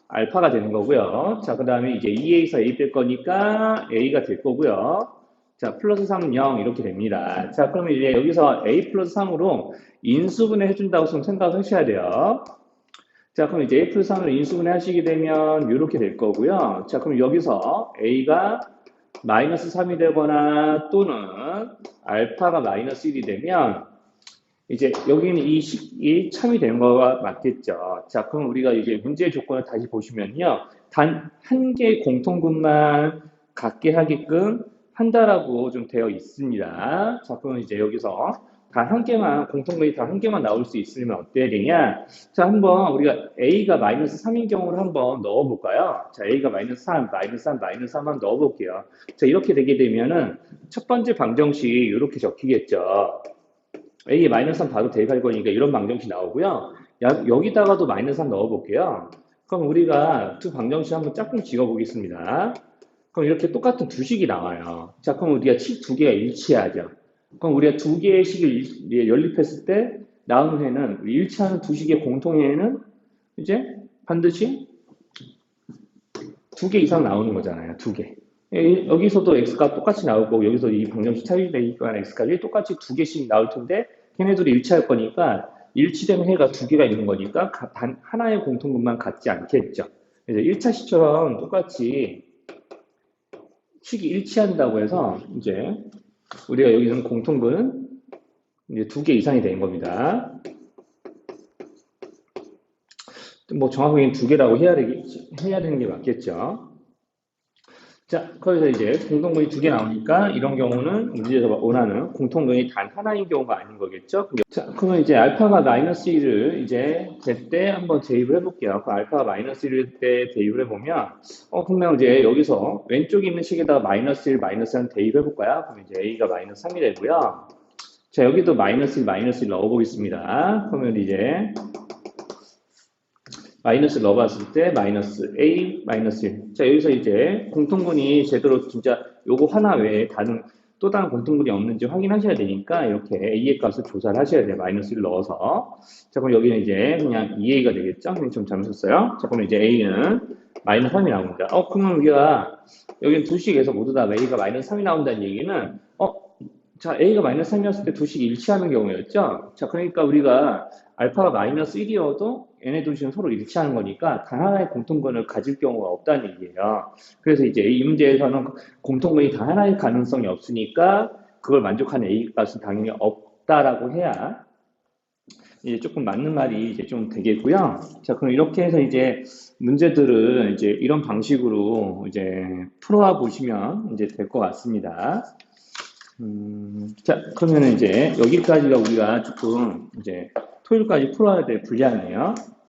알파가 되는 거고요. 자, 그 다음에 이제 2a에서 a 뺄 거니까 a가 될 거고요. 자, 플러스 3은 0 이렇게 됩니다. 자, 그러면 이제 여기서 a 플러스 3으로 인수분해 해준다고 좀 생각하셔야 돼요. 자, 그럼 이제 a 플러스 3으로 인수분해 하시게 되면 이렇게 될 거고요. 자, 그럼 여기서 a가 마이너스 3이 되거나 또는 알파가 마이너스 1이 되면 이제 여기는 이 식이 참이 되는 거가 맞겠죠. 자, 그럼 우리가 이제 문제의 조건을 다시 보시면요. 단 한 개의 공통분만 갖게 하게끔 한다라고 좀 되어 있습니다. 자, 그럼 이제 여기서 단 한 개만, 공통분이 단 한 개만 나올 수 있으면 어때야 되냐? 자, 한번 우리가 A가 마이너스 3인 경우를 한번 넣어볼까요? 자, A가 마이너스 3, 마이너스 3, 마이너스 3 한번 넣어볼게요. 자, 이렇게 되게 되면은 첫 번째 방정식이 이렇게 적히겠죠. A에 마이너스 3 바로 대입할 거니까 이런 방정식 나오고요. 여기다가도 마이너스 3 넣어볼게요. 그럼 우리가 두 방정식 한번 짝꿍 지어보겠습니다. 그럼 이렇게 똑같은 두 식이 나와요. 자, 그럼 우리가 식 두 개가 일치하죠. 그럼 우리가 두 개의 식을 연립했을 때 나오는 해는 우리 일치하는 두 식의 공통해는 이제 반드시 두 개 이상 나오는 거잖아요. 두 개. 여기서도 x가 똑같이 나오고 여기서 이 방정식 차이되니까 x까지 똑같이 두 개씩 나올 텐데 걔네들이 일치할 거니까 일치된 해가 두 개가 있는 거니까 단 하나의 공통분만 같지 않겠죠. 그래서 1차 시처럼 똑같이 식이 일치한다고 해서 이제 우리가 여기서는 공통분은 이제 두 개 이상이 되는 겁니다. 뭐 정확하게 두 개라고 해야 되는 게 맞겠죠. 자, 거기서 이제 공통분이 두 개 나오니까 이런 경우는 문제에서 원하는 공통분이 단 하나인 경우가 아닌 거겠죠. 자, 그러면 이제 알파가 마이너스 1을 이제 때 한번 대입을 해볼게요. 그 알파가 마이너스 1일 때 대입을 해보면, 그러면 이제 여기서 왼쪽에 있는 식에다가 마이너스 1, 마이너스 1 대입해볼까요? 그럼 이제 a가 마이너스 3이 되고요. 자, 여기도 마이너스 1, 마이너스 1 넣어보겠습니다. 그러면 이제 마이너스 넣어봤을 때 마이너스 a 마이너스 1. 자, 여기서 이제 공통분이 제대로 진짜 요거 하나 외에 또 다른 공통분이 없는지 확인하셔야 되니까 이렇게 a의 값을 조사를 하셔야 돼요. 마이너스 1 넣어서. 자, 그럼 여기는 이제 그냥 2a가 되겠죠? 좀 잘못했어요. 자, 그럼 이제 a는 마이너스 3이 나옵니다. 그러면 우리가 여기는 두 식에서 모두 다 a가 마이너스 3이 나온다는 얘기는 자, a가 마이너스 3이었을 때 두 식이 일치하는 경우였죠? 자, 그러니까 우리가 알파가 마이너스 1이어도 얘네 둘 식은 서로 일치하는 거니까 단 하나의 공통분을 가질 경우가 없다는 얘기예요. 그래서 이제 이 문제에서는 공통분이 단 하나의 가능성이 없으니까 그걸 만족하는 A 값은 당연히 없다라고 해야 이제 조금 맞는 말이 이제 좀 되겠고요. 자, 그럼 이렇게 해서 이제 문제들을 이제 이런 방식으로 이제 풀어와 보시면 이제 될 것 같습니다. 자, 그러면 이제 여기까지가 우리가 조금 이제 토요일까지 풀어야 될 분량이에요.